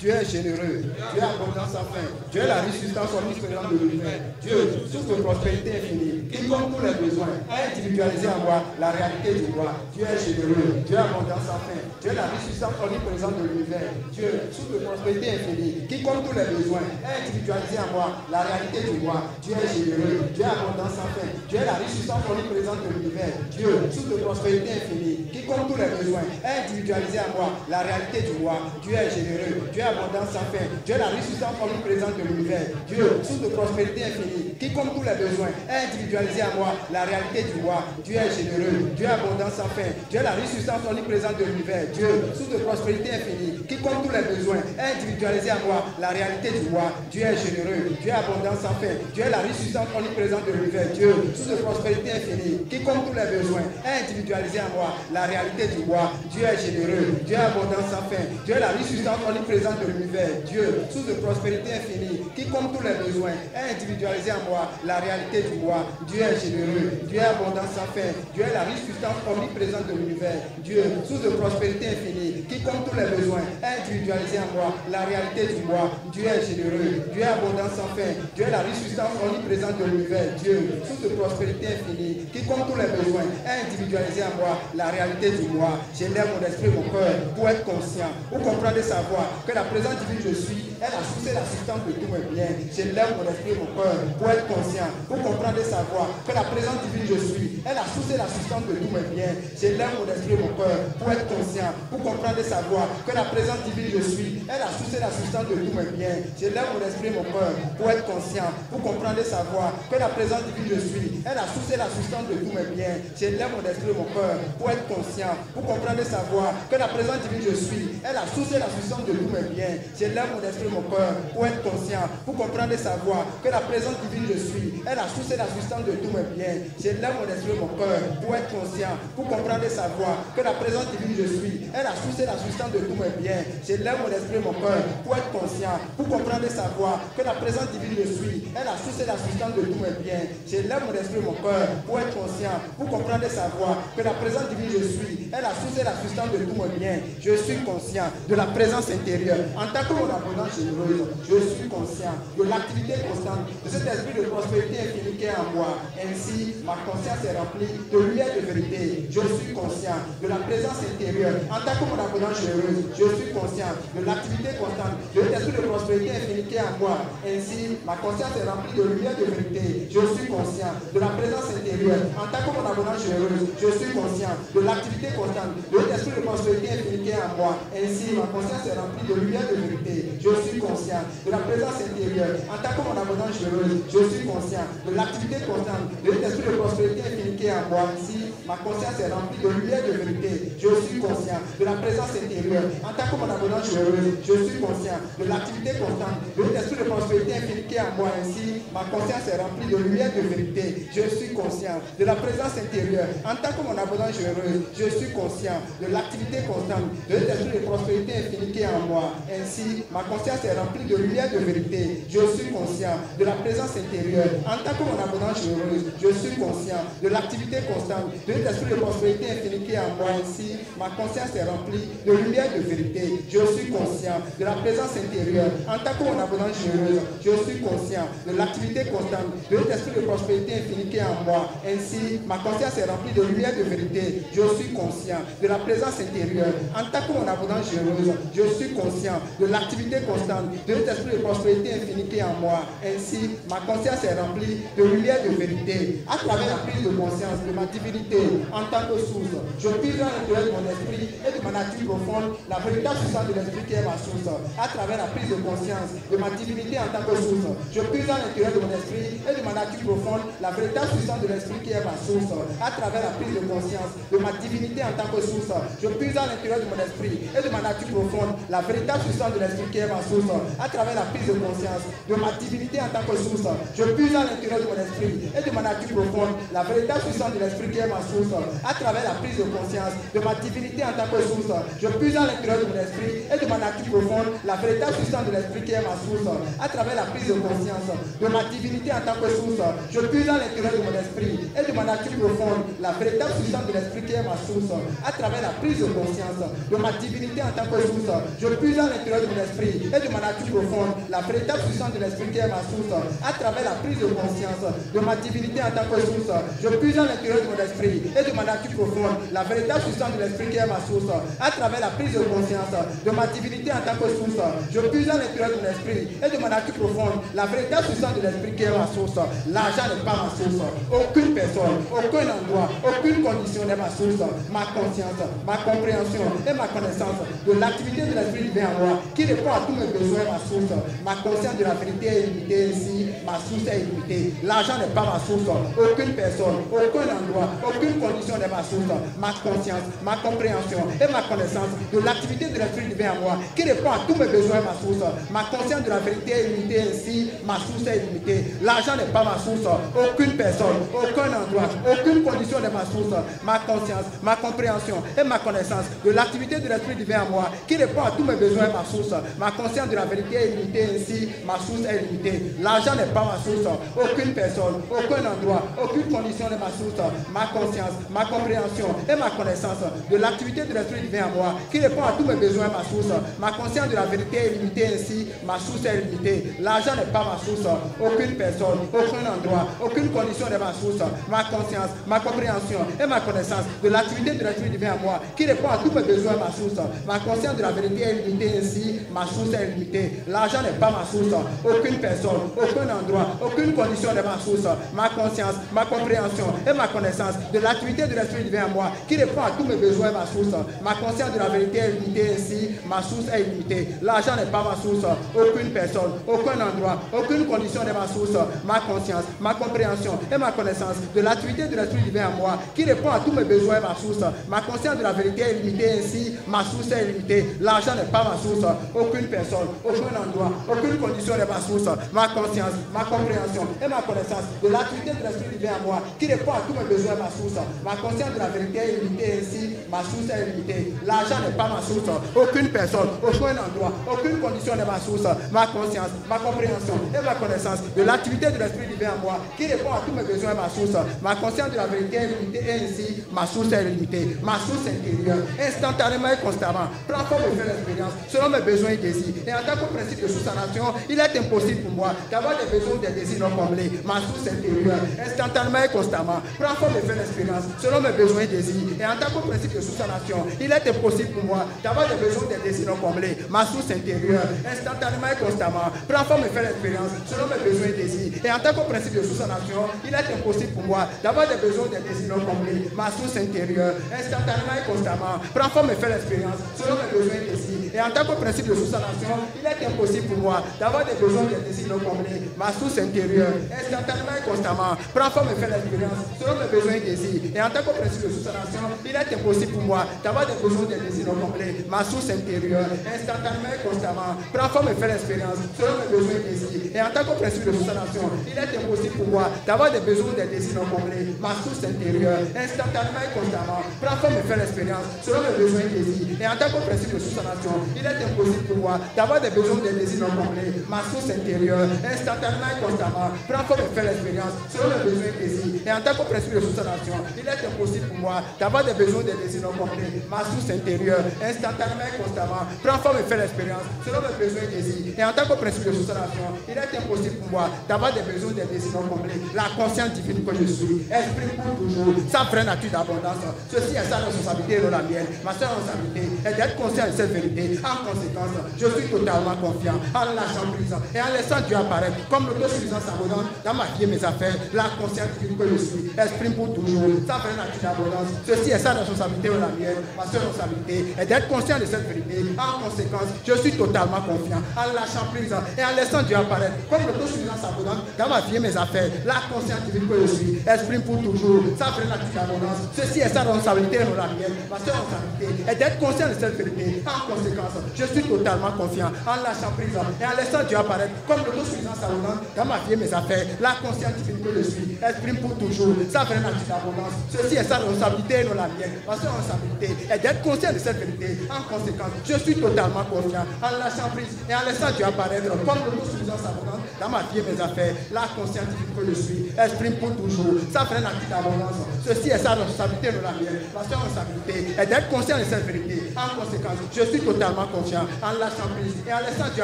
S16: Dieu est généreux, Dieu est abondant sans fin, Dieu est la résistance omniprésente de l'univers, Dieu, source de prospérité infinie, qui compte tous les besoins, a individualisé en moi la réalité du roi. Dieu est généreux, Dieu est abondant sans fin, Dieu est la résistance omniprésente de l'univers, Dieu, source de prospérité infinie, qui compte tous les besoins, a individualisé en moi la réalité du roi. Dieu est généreux, Dieu est abondant sans fin, Dieu est la résistance omniprésente de l'univers, Dieu, source de prospérité infinie, qui compte tous les besoins, a individualisé en moi la réalité du roi. Dieu est généreux, Dieu est abondance sans fin, Dieu est la résistance omniprésente de l'univers, Dieu, source de prospérité infinie, qui compte tous les besoins, a individualisé en moi la réalité du roi. Dieu est généreux, Dieu est abondance sans fin, Dieu est la résistance omniprésente de l'univers, Dieu, source de prospérité infinie, qui compte tous les besoins, a individualisé en moi la réalité du roi. Dieu est généreux, Dieu est abondance sans fin, Dieu est la résistance omniprésente de l'univers, Dieu, source de prospérité infinie, qui compte tous les besoins, a individualisé en moi la réalité du roi. Dieu est généreux, Dieu est abondance sans fin, Dieu est la résistance omniprésente de l'univers, Dieu, source de prospérité infinie, qui compte tous les besoins, a individualisé en moi la réalité du roi. Dieu est généreux, Dieu est abondant sans fin, Dieu est la résistance omniprésente de l'univers, Dieu, source de prospérité infinie, qui compte tous les besoins, a individualisé en moi la réalité du roi. Dieu est généreux, Dieu est abondant sans fin, Dieu est la résistance omniprésente de l'univers, Dieu, source de prospérité infinie, qui compte tous les besoins, a individualisé en moi la réalité du roi. J'élève mon esprit, mon cœur, pour être conscient, pour comprendre et savoir que la présence divine je suis est la source et la substance de tous mes biens. J'élève mon esprit, mon cœur, pour être conscient, pour comprendre et savoir que la présence divine je suis est la source et la substance de tous mes biens. J'élève mon esprit, mon cœur, pour être conscient, pour comprendre et savoir que la présence divine je suis est la source et la substance de tous mes biens. J'élève mon esprit, mon cœur, pour être conscient, pour comprendre et savoir que la présence divine je suis est la source et la substance de tous mes biens. J'élève mon esprit, mon cœur, pour être conscient, pour comprendre et savoir que la présence divine je suis est la source et la substance de tous mes biens. J'élève mon esprit, mon cœur, pour être conscient, pour comprendre et savoir que la présence divine je suis est la source et la substance de tous mes biens. J'élève mon esprit, mon cœur, pour être conscient, pour comprendre comprendre et savoir que la présence divine je suis est la source et la substance de tous mes biens. J'élève mon esprit et mon cœur pour être conscient, pour comprendre et savoir que la présence divine je suis est la source et la substance de tous mes biens. J'élève mon esprit et mon cœur pour être conscient, pour comprendre et savoir que la présence divine je suis est la source et la substance de tous mes biens. Je suis conscient de la présence intérieure. En tant que mon abondance généreuse, je suis conscient de l'activité constante de cet esprit de prospérité infinie qui est en moi. Ainsi, ma conscience est remplie de lumière de vérité. Je suis conscient de la présence intérieure. En tant que mon abondance généreuse, je suis conscient de l'activité constante de cet esprit de prospérité infinie qui est en moi. Ainsi, ma conscience est remplie de lumière de vérité. Je suis conscient de la présence intérieure. En tant que mon abondance généreuse, je suis conscient de l'activité constante de cet esprit de prospérité infinie qui est en moi. Ainsi, ma conscience est remplie de lumière de vérité. Je suis conscient de la présence intérieure. En tant que mon abondance généreuse, je suis conscient de l'activité constante de l'esprit de prospérité infinie qui est en moi. Ainsi, ma conscience est remplie de lumière de vérité. Je suis conscient de la présence intérieure. En tant que mon abondance généreuse, je suis conscient de l'activité constante de l'esprit de prospérité infinie qui est en moi. Ainsi, ma conscience est remplie de lumière de vérité. Je suis conscient de la présence intérieure. En tant que mon abondance généreuse, je suis conscient de l'activité constante de l'esprit de prospérité infinie qui est en moi. Ainsi, ma conscience est remplie de lumière de vérité. Je suis conscient de la présence intérieure. En tant que mon abondance généreuse, je suis conscient de l'activité constante de l'esprit de prospérité infinie qui est en moi. Ainsi, ma conscience est remplie de lumière de vérité. Je suis conscient de la présence intérieure. En tant que mon abondance généreuse, je suis conscient de l'activité constante de l'esprit de prospérité infinie qui est en moi. Ainsi, ma conscience est remplie de lumière de vérité. Je suis conscient de la présence intérieure. En tant que mon abondance généreuse, je suis conscient de l'activité constante de l'esprit de prospérité infinie qui est en moi. Ainsi, ma conscience est remplie de lumière de vérité. À travers la prise de conscience de ma divinité en tant que source, je puise dans l'intérieur de mon esprit et de ma nature profonde la véritable puissance de l'esprit qui est ma source. À travers la prise de conscience de ma divinité en tant que source, je puise dans l'intérieur de mon esprit et de ma nature profonde la véritable puissance de l'esprit qui est ma source. À travers la prise de conscience de ma divinité en tant que source, je puise dans l'intérieur de mon esprit et de ma nature profonde la véritable puissance de l'esprit qui est ma source. À travers la prise de conscience de ma divinité en tant que source, je puise dans l'intérieur de mon esprit et de ma nature profonde la véritable puissance de l'esprit qui est ma source. À travers la prise de conscience de ma divinité en tant que source, je puise dans l'intérieur de mon esprit et de ma nature profonde la véritable puissance de l'esprit qui est ma source. À travers la prise de conscience de ma divinité en tant que source, je puise dans l'intérieur de mon esprit et de ma nature profonde la véritable puissance de l'esprit qui est ma source. À travers la prise de conscience de ma divinité en tant que source, je puise dans l'intérieur de mon esprit et de ma nature profonde la véritable puissance de l'esprit qui est ma source. À travers la prise de conscience de ma divinité en tant que source, je puise dans l'intérieur de mon esprit et de ma nature profonde la véritable puissance de l'esprit qui est ma source. À travers la prise de conscience de ma divinité en tant que source, je puise dans l'intérieur de mon esprit et de ma nature profonde la véritable puissance de l'esprit qui est ma source. L'argent n'est pas ma source. Aucune personne, aucun endroit, aucune condition n'est ma source. Ma conscience, ma compréhension et ma connaissance de l'activité de l'esprit divin en moi qui répond à tous mes besoins est ma source. Ma conscience de la vérité est illimitée ici. Ma source est illimitée. L'argent n'est pas ma source. Aucune personne, aucun endroit, aucune condition n'est ma source. Ma conscience, ma compréhension et ma connaissance de l'activité de l'esprit divin en moi qui répond à tous mes besoins est ma source. Ma conscience de la vérité est illimitée ainsi. Ma source est illimitée. L'argent n'est pas ma source. Aucune personne, aucun endroit, aucune condition n'est ma source. Ma conscience, ma compréhension et ma connaissance de l'activité de l'esprit divin en moi qui répond à tous mes besoins est ma source. Ma conscience de la vérité est illimitée ainsi. Ma source est illimitée. L'argent n'est pas ma source. Aucune personne, aucun endroit, aucune condition n'est ma source. Ma conscience, ma compréhension et ma connaissance de l'activité de l'esprit divin en moi qui répond à tous mes besoins est ma source. Ma conscience de la vérité est illimitée ainsi. Ma source est illimitée. L'argent n'est pas ma source. Aucune personne, aucun endroit, aucune condition n'est ma source. Ma conscience, ma compréhension et ma connaissance de l'activité de l'esprit divin en moi qui répond à tous mes besoins est ma source. Ma conscience de la vérité est illimitée ainsi. Ma source est illimitée. L'argent n'est pas ma source. Aucune personne, aucun endroit, aucune condition n'est ma source. Ma conscience, ma compréhension et ma connaissance de l'activité de l'esprit divin en moi qui répond à tous mes besoins est ma source. Ma conscience de la vérité est illimitée ainsi. Ma source est illimitée. L'argent n'est pas ma source. Aucune personne, aucun endroit, aucune condition n'est ma source. Ma conscience, ma compréhension et ma connaissance de l'activité de l'esprit divin en moi qui répond à tous mes besoins est ma source. Ma conscience de la vérité est illimitée ainsi. Ma source est illimitée. L'argent n'est pas ma source. Aucune personne, aucun endroit, aucune condition n'est ma source. Ma conscience, ma compréhension et ma connaissance de l'activité de l'esprit divin en moi qui répond à tous mes besoins est ma source. Ma conscience de la la vérité est limitée, ainsi ma source est limitée. L'argent n'est pas ma source. Aucune personne, aucun endroit, aucune condition n'est ma source. Ma conscience, ma compréhension et ma connaissance de l'activité de l'Esprit divin en moi qui répond à tous mes besoins est ma source. Ma conscience de la vérité est limitée et ainsi ma source est limitée. Ma source intérieure, instantanément et constamment, prend forme et fait l'expérience selon mes besoins et désirs. Et en tant que principe de sous-sanation, il est impossible pour moi d'avoir des besoins ou des désirs non comblés. Ma source intérieure, instantanément et constamment, prend forme et fait l'expérience selon mes besoins et désirs. Et en tant que principe de sous-sanation, il est impossible pour moi d'avoir des besoins ou des désirs non comblés. Ma source intérieure, instantanément et constamment, prend forme et fait l'expérience selon mes besoins et désirs. Et en tant que principe de sous-sanation, il est impossible pour moi d'avoir des besoins ou des désirs non comblés. Ma source intérieure, instantanément et constamment, prend forme et fait l'expérience selon mes besoins et désirs. Et en tant que principe de sous-sanation, il est impossible pour moi d'avoir des besoins ou des désirs non comblés. Ma source intérieure, instantanément et constamment, prend forme et fait l'expérience selon mes besoins et désirs. Et en tant que principe de sous-sanation, il est impossible pour moi d'avoir des besoins ou des désirs non comblés. Ma source intérieure, instantanément et constamment, prend forme et fait l'expérience selon mes besoins et désirs. Et en tant que principe de sous-sanation, il est impossible pour moi d'avoir des besoins ou des désirs non comblés. Ma source intérieure, instantanément et constamment, prend forme et fait l'expérience selon mes besoins et désirs. Et en tant que principe de sous-sanation, il est impossible pour moi d'avoir des besoins ou des désirs non comblés. Ma source intérieure, instantanément et constamment, prend forme et fait l'expérience selon mes besoins et désirs. Et en tant que principe de sous-sanation, il est impossible pour moi d'avoir des besoins ou des désirs non comblés. Ma source intérieure, instantanément et constamment, prend forme et fait l'expérience selon mes besoins et désirs. Et en tant que principe de sous-sanation, il est impossible pour moi d'avoir des besoins ou des désirs non comblés. La conscience divine que je suis exprime pour toujours sa vraie nature d'abondance. Ceci est sa responsabilité et non la mienne. Ma seule responsabilité est d'être conscient de cette vérité. En conséquence, je suis totalement confiant en lâchant prise et en laissant Dieu apparaître comme l'autosuffisance abondante dans ma vie et mes affaires. La conscience divine que je suis exprime pour toujours sa vraie nature d'abondance. Ceci est sa responsabilité et non la mienne. Ma seule responsabilité est d'être conscient de cette vérité. En conséquence, je suis totalement confiant en lâchant prise et en laissant Dieu apparaître comme l'autosuffisance abondante dans ma vie et mes affaires. La conscience divine que je suis exprime pour toujours sa vraie nature d'abondance. Ceci est sa responsabilité et non la mienne. Ma seule responsabilité est d'être conscient de cette vérité. En conséquence, je suis totalement confiant en lâchant prise et en laissant Dieu apparaître comme l'autosuffisance abondante dans ma vie et mes affaires. La conscience divine que je suis exprime pour toujours sa vraie nature d'abondance. Ceci est sa responsabilité et non la mienne. Ma seule responsabilité est d'être conscient de cette vérité. En conséquence, je suis totalement confiant en lâchant prise et en laissant Dieu apparaître comme l'autosuffisance abondante dans ma vie et mes affaires. La conscience divine que je suis exprime pour toujours sa vraie nature d'abondance. Ceci est sa responsabilité et non la mienne. Ma seule responsabilité est d'être conscient de cette vérité. En conséquence, je suis totalement confiant en lâchant prise et en laissant Dieu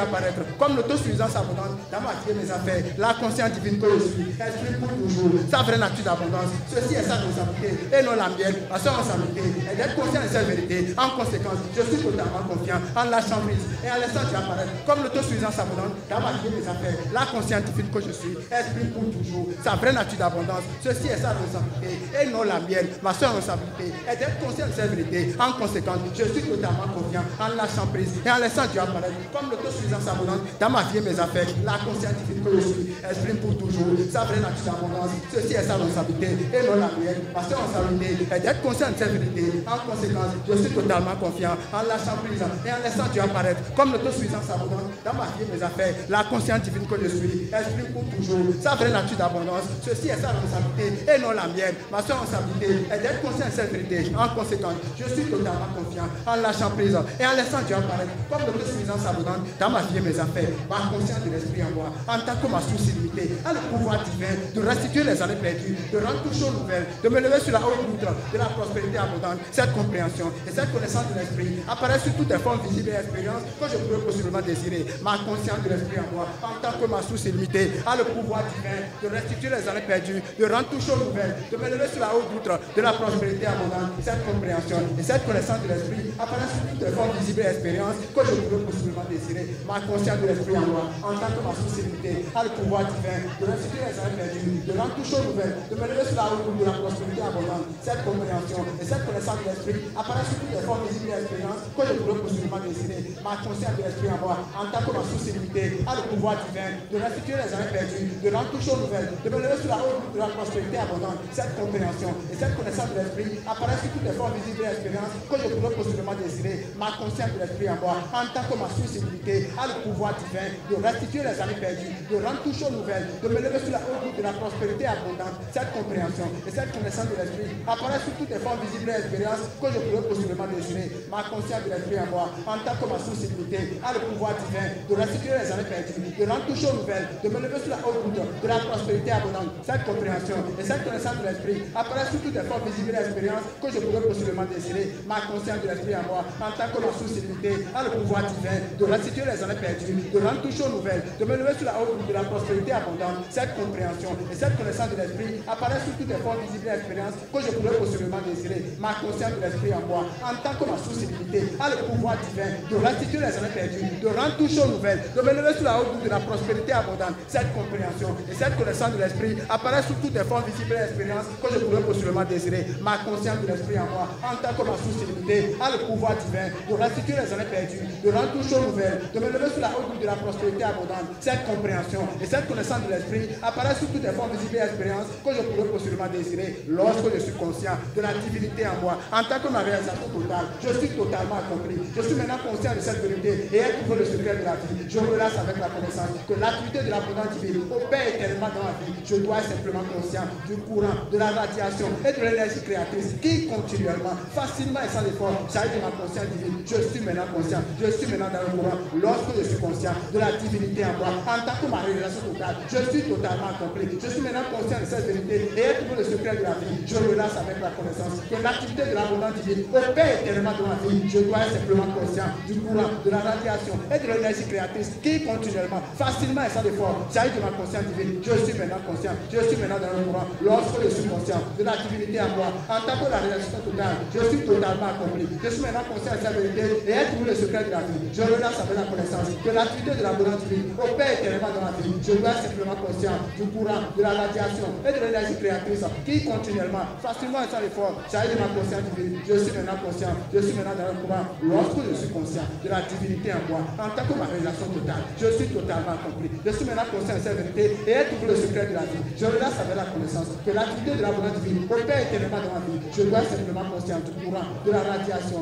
S16: apparaître comme l'autosuffisance abondante dans ma vie et mes affaires. La conscience divine que je suis exprime pour toujours sa vraie nature d'abondance. Ceci est sa responsabilité et non la mienne. Ma seule responsabilité est d'être conscient de cette vérité. En conséquence, je suis totalement confiant en lâchant prise et en laissant Dieu apparaître comme l'autosuffisance abondante dans ma vie et mes affaires. La conscience divine que je suis exprime pour toujours sa vraie nature d'abondance. Ceci est sa responsabilité et non la mienne. Ma seule responsabilité est d'être conscient de cette vérité. En conséquence, je suis totalement confiant en lâchant prise et en laissant Dieu apparaître comme l'autosuffisance abondante dans ma vie et mes affaires. La conscience divine que je suis exprime pour toujours sa vraie nature d'abondance. Ceci est sa responsabilité et non la mienne. Ma seule responsabilité est d'être conscient de cette vérité. En conséquence, je suis totalement confiant en lâchant prise et en laissant Dieu apparaître comme l'autosuffisance abondante dans ma vie et mes affaires. La conscience divine que je suis exprime pour toujours sa vraie nature d'abondance. Ceci est sa responsabilité et non la mienne. Ma seule responsabilité est d'être conscient de cette vérité. En conséquence, je suis totalement confiant en lâchant prise et en laissant Dieu apparaître comme l'autosuffisance abondante dans ma vie et mes affaires. Ma conscience de l'esprit en moi, en tant que ma source illimitée, a le pouvoir divin de restituer les années perdues, de rendre tout chose nouvelle, de me lever sur la haute route de la prospérité abondante. Cette compréhension et cette connaissance de l'esprit apparaissent sur toutes les formes visibles et expériences que je pourrais possiblement désirer. Ma conscience de l'esprit en moi, en tant que ma source illimitée, a le pouvoir divin de restituer les années perdues, de rendre tout chose nouvelle, de me lever sur la haute route de la prospérité abondante. Cette compréhension et cette connaissance de l'esprit apparaissent sur toutes les formes visibles et expériences que je pourrais possiblement désirer. Ma conscience de l'esprit en moi, en tant que ma source illimitée, a le pouvoir divin de restituer les années perdues, de rendre tout chose nouvelle, de me lever sur la haute route de la prospérité abondante. Cette compréhension et cette connaissance de l'esprit apparaissent sur toutes les formes visibles et expériences que je pourrais possiblement désirer. Ma conscience de l'esprit en moi, en tant que ma source illimitée, a le pouvoir divin de restituer les années perdues, de rendre tout chose nouvelle, de me lever sur la haute route de la prospérité abondante. Cette compréhension et cette connaissance de l'esprit apparaissent sur toutes les formes visibles et expériences que je pourrais possiblement seulement désiré, ma conscience de l'esprit en moi, en tant que ma sensibilité a le pouvoir divin de restituer les années perdues, de rendre tout chose nouvelle, de me lever sur la haute route de la prospérité abondante. Cette compréhension et cette connaissance de l'esprit apparaît sur toutes les formes visibles et expériences que je pourrais possiblement désirer. Ma conscience de l'esprit en moi, en tant que ma sensibilité a le pouvoir divin de restituer les années perdues, de rendre tout chose nouvelle, de me lever sur la haute route de la prospérité abondante. Cette compréhension et cette connaissance de l'esprit apparaît sur toutes les formes visibles et expériences que je pourrais possiblement désirer. Ma conscience de l'esprit en moi, en tant que ma sensibilité a le pouvoir divin de restituer les années perdues, de rendre tout chose nouvelle, de me lever sur la haute route de la prospérité abondante. Cette compréhension et cette connaissance de l'esprit apparaît sur toutes les formes visibles et expériences que je pourrais possiblement désirer. Ma conscience de l'esprit en moi, en tant que ma sensibilité a le pouvoir divin de restituer les années perdues, de rendre tout chose nouvelle, de me lever sur la haute route de la prospérité abondante. Cette compréhension et cette connaissance de l'esprit apparaît sur toutes les formes visibles et expériences que je pourrais possiblement désirer. Ma conscience de l'esprit en moi, en tant que ma sensibilité a le pouvoir divin de restituer les années perdues, de rendre tout chose nouvelle, de me lever sur la haute route de la prospérité abondante. Cette compréhension et cette connaissance de l'esprit apparaît sur toutes les formes visibles et expériences que je pourrais possiblement désirer lorsque je suis conscient de la divinité en moi, en tant que ma réalisation totale. Je suis totalement accompli. Je suis maintenant conscient de cette vérité et ai trouvé le secret de la vie. Je relâche avec la connaissance que l'activité de l'abondance divine opère éternellement dans ma vie. Je dois être simplement conscient du courant, de la radiation et de l'énergie créatrice qui continuellement, facilement et sans effort, charge de ma conscience divine. Je suis maintenant conscient. Je suis maintenant dans le courant. Lorsque je suis conscient de la divinité en moi, en tant que ma réalisation totale, je suis totalement accompli. Je suis maintenant conscient de cette vérité et ai trouvé le secret de la vie. Je relâche avec la connaissance que l'activité de l'abondance divine opère éternellement dans ma vie. Je dois être simplement conscient du courant, de la radiation et de l'énergie créatrice qui continuellement, facilement et sans effort, charge de ma conscience divine. Je suis maintenant conscient. Je suis maintenant dans le courant. Lorsque je suis conscient de la divinité en moi, en tant que la réalisation totale, je suis totalement accompli. Je suis maintenant conscient de cette vérité et ai trouvé le secret de la vie. Je relâche avec la connaissance que l'activité de l'abondance divine opère éternellement dans ma vie. Je dois être simplement conscient du courant, de la radiation et de l'énergie créatrice qui continuellement, facilement et sans effort, charge de ma conscience divine. Je suis maintenant conscient. Je suis maintenant dans le courant. Lorsque je suis conscient de la divinité en moi, en tant que ma réalisation totale, je suis totalement accompli. Je suis maintenant conscient de cette vérité et ai trouvé le secret de la vie. Je relâche avec la connaissance que l'activité de l'abondance divine opère éternellement dans ma vie. Je dois être simplement conscient du courant, de la radiation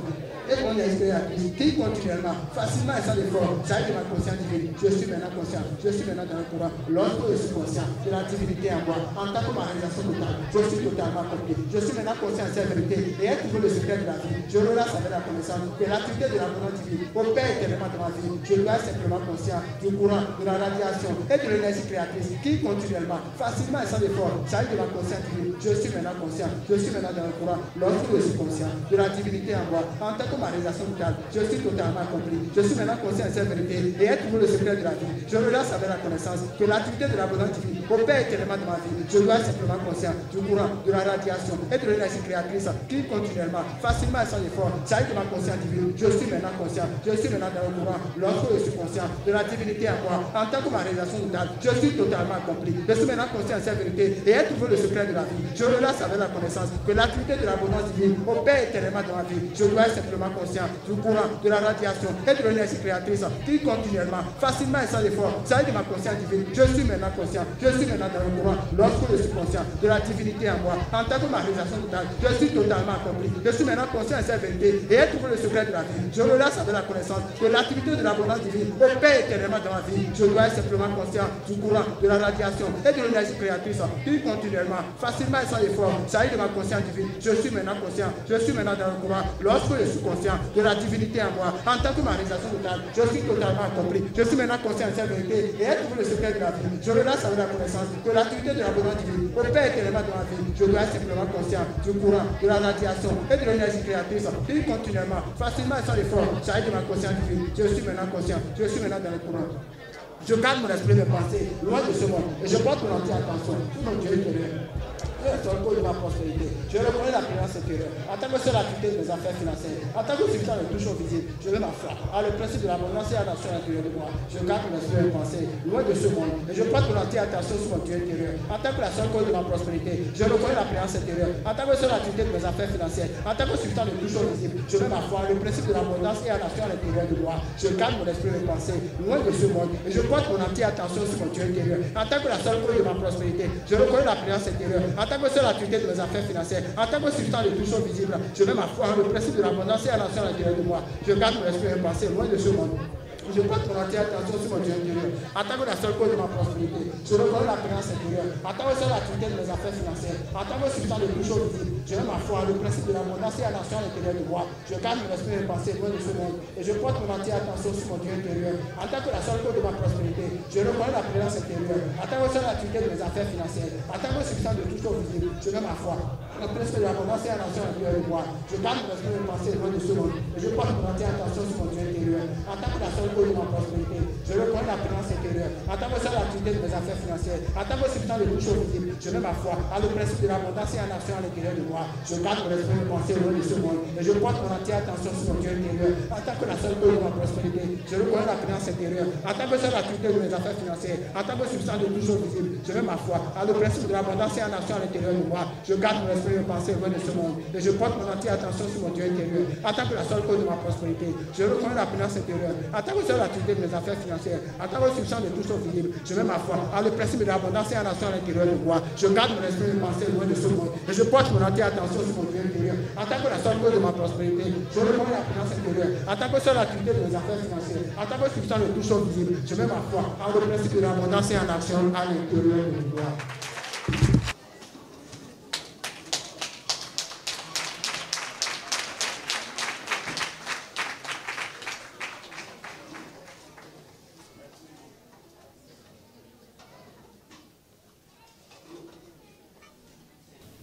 S16: et de l'énergie créatrice qui continuellement, facilement et sans effort, charge de ma conscience divine. Je suis maintenant conscient. Je suis maintenant dans le courant. Lorsque je suis conscient de la divinité en moi, en tant que ma réalisation totale, je suis totalement accompli. Je suis maintenant conscient de cette vérité et ai trouvé le secret de la vie. Je relâche avec la connaissance que l'activité de l'abondance divine opère éternellement dans ma vie. Je dois être simplement conscient du courant, de la radiation et de l'énergie créatrice qui continuellement, facilement et sans effort, charge de ma conscience divine. Je suis maintenant conscient. Je suis maintenant dans le courant. Lorsque je suis conscient de la divinité en moi, en tant que ma réalisation totale, je suis totalement accompli. Je suis maintenant conscient de cette vérité et ai trouvé le secret de la vie. Je relâche avec la connaissance que l'activité de l'abondance divine opère éternellement dans ma vie. Je dois être simplement conscient du courant, de la radiation et de l'énergie créatrice qui continuellement, facilement et sans effort, charge de ma conscience divine. Je suis maintenant conscient. Je suis maintenant dans le courant. Lorsque je suis conscient de la divinité en moi, en tant que ma réalisation totale, je suis totalement accompli. Je suis maintenant conscient de cette vérité et ai trouvé le secret de la vie. Je relâche avec la connaissance que l'activité de l'abondance divine opère éternellement dans ma vie. Je dois être simplement conscient du courant, de la radiation et de l'énergie créatrice qui continuellement, facilement et sans effort, charge de ma conscience divine. Je suis maintenant conscient. Je suis maintenant dans le courant. Lorsque je suis conscient de la divinité en moi, en tant que ma réalisation totale, je suis totalement accompli. Je suis maintenant conscient de cette vérité et ai trouvé le secret de la vie. Je relâche avec la connaissance que l'activité de l'abondance divine opère éternellement dans ma vie. Je dois être simplement conscient du courant, de la radiation et de l'énergie créatrice qui continuellement, facilement et sans effort, charge de ma conscience divine. Je suis maintenant conscient. Je suis maintenant dans le courant. Lorsque je suis conscient de la divinité en moi, en tant que ma réalisation totale, je suis totalement accompli. Je suis maintenant conscient de cette vérité et ai trouvé le secret de la vie. Je relâche avec la connaissance que l'activité de l'abondance divine opère éternellement dans ma vie. Je dois être simplement conscient du courant, de la radiation et de l'énergie créatrice qui continuellement, facilement et sans effort, charge de ma conscience divine. Je suis maintenant conscient. Je suis maintenant dans le courant. Je garde mon esprit de pensée loin de ce monde et je porte mon entière attention sur mon Dieu éternel. Je suis sur le code de ma prospérité. Je reconnais la présence intérieure. En tant que seule activité de mes affaires financières, en tant que substance de touche visible, je vais m'asseoir à le principe de l'abondance et à l'action intérieure de moi. Je garde mon esprit de pensée loin de ce monde et je porte mon entière attention sur mon Dieu intérieur. En tant que la seule cause de ma prospérité, je reconnais la présence intérieure. En tant que seule activité de mes affaires financières, en tant que substance de touche visible, je vais m'asseoir le principe de l'abondance et à l'action à l'intérieur de moi. Je garde mon esprit de pensée loin de ce monde et je porte mon entière attention sur mon Dieu intérieur. En tant que la seule cause de ma prospérité, je reconnais la présence intérieure. En tant que seule autorité de mes affaires financières, en tant que substance de toute chose visible, je mets ma foi en le principe de l'abondance et à l'action à l'intérieur de moi. Je garde mon esprit et mes pensées loin de ce monde. Je porte mon entière attention sur mon Dieu intérieur. En tant que la seule cause de ma prospérité, je reconnais la présence intérieure. En tant que seule activité de mes affaires financières, en tant que substance de toute chose visible, je mets ma foi le principe de l'abondance et à l'action à l'intérieur de moi. Je garde mon esprit et mes pensées loin de ce monde. Et je porte mon entière attention sur mon Dieu intérieur. En tant que la seule cause de ma prospérité, je reconnais la présence intérieure. En tant que seule activité de mes affaires financières, en tant que substance de toute chose visible, je mets ma foi le principe de l'abondance et à l'action à l'intérieur de moi. Je garde mon esprit et mes pensées loin de ce monde. Et je porte mon entière attention sur mon Dieu intérieur. En tant que la seule cause de ma prospérité, je reconnais la présence intérieure. En tant que seule activité de mes affaires financières, en tant que substance de toute chose visible, je mets ma foi à le principe de l'abondance et à l'action à l'intérieur de moi. Je garde mon esprit et mes pensées loin de ce monde. Et je porte mon entière attention sur mon Dieu intérieur. En tant que la seule cause de ma prospérité, je reconnais la présence intérieure. En tant que seule activité de mes affaires financières, en tant que substance de toute chose visible, je mets ma foi à le principe de l'abondance et à l'action à l'intérieur de moi. Je garde mon esprit et mes pensées loin de ce monde. Et je porte mon entière attention sur mon Dieu intérieur. En tant que la seule cause de ma prospérité, je reconnais la présence intérieure. En tant que seule activité de mes affaires financières, en tant que substance de toute chose visible, je mets ma foi à le principe de l'abondance et à l'action à l'intérieur de moi. Je garde mon esprit et mes pensées loin de ce monde. Et je porte mon entière attention sur mon Dieu intérieur. En tant que la seule cause de ma prospérité, je reconnais la présence intérieure. En tant que seule activité de mes affaires financières, en tant que substance de toute chose visible, je mets ma foi à le principe de l'abondance et à l'action à l'intérieur de moi.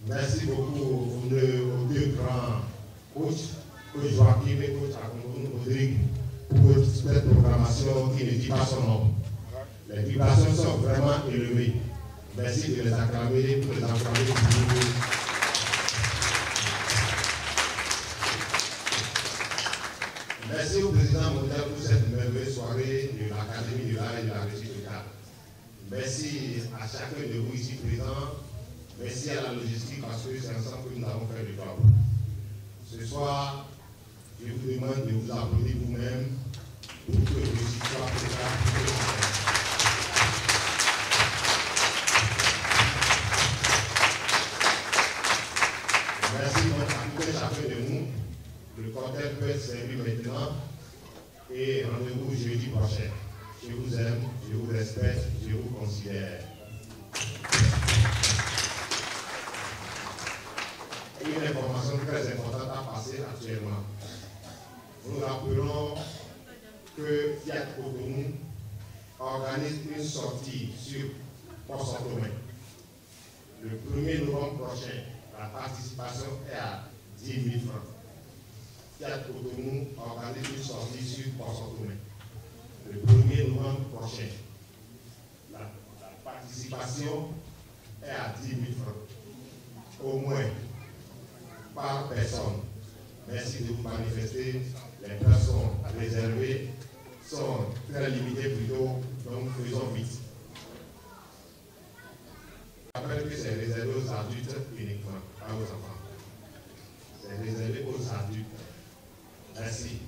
S1: Merci beaucoup aux deux grands coachs, coach Joachim et coach Rodrigue, pour cette programmation qui ne dit pas son nom. Les vibrations sont vraiment élevées. Merci de les acclamer, pour les acclamer. Merci au président mondial pour cette merveilleuse soirée de l'Académie de l'art et de la réussite locale. Merci à chacun de vous ici présents. Merci à la logistique parce que c'est ensemble que nous avons fait le job. Ce soir, je vous demande de vous applaudir vous-même pour que le réussite soit préparé. Merci donc à tout et chacun de nous. Le cocktail peut être servi maintenant et rendez-vous jeudi prochain. Je vous aime, je vous respecte, je vous considère. Une information très importante à passer actuellement. Nous rappelons que Fiat Cotonou organise une sortie sur Port-Saint-Omer. Le 1er novembre prochain, la participation est à 10 000 francs. Fiat Cotonou organise une sortie sur Port-Saint-Omer. Le 1er novembre prochain, la participation est à 10 000 francs. Au moins. Par personne. Merci de vous manifester. Les places sont réservées, sont très limitées plutôt, donc faisons vite. Je rappelle que c'est réservé aux adultes uniquement, pas aux enfants. C'est réservé aux adultes. Merci.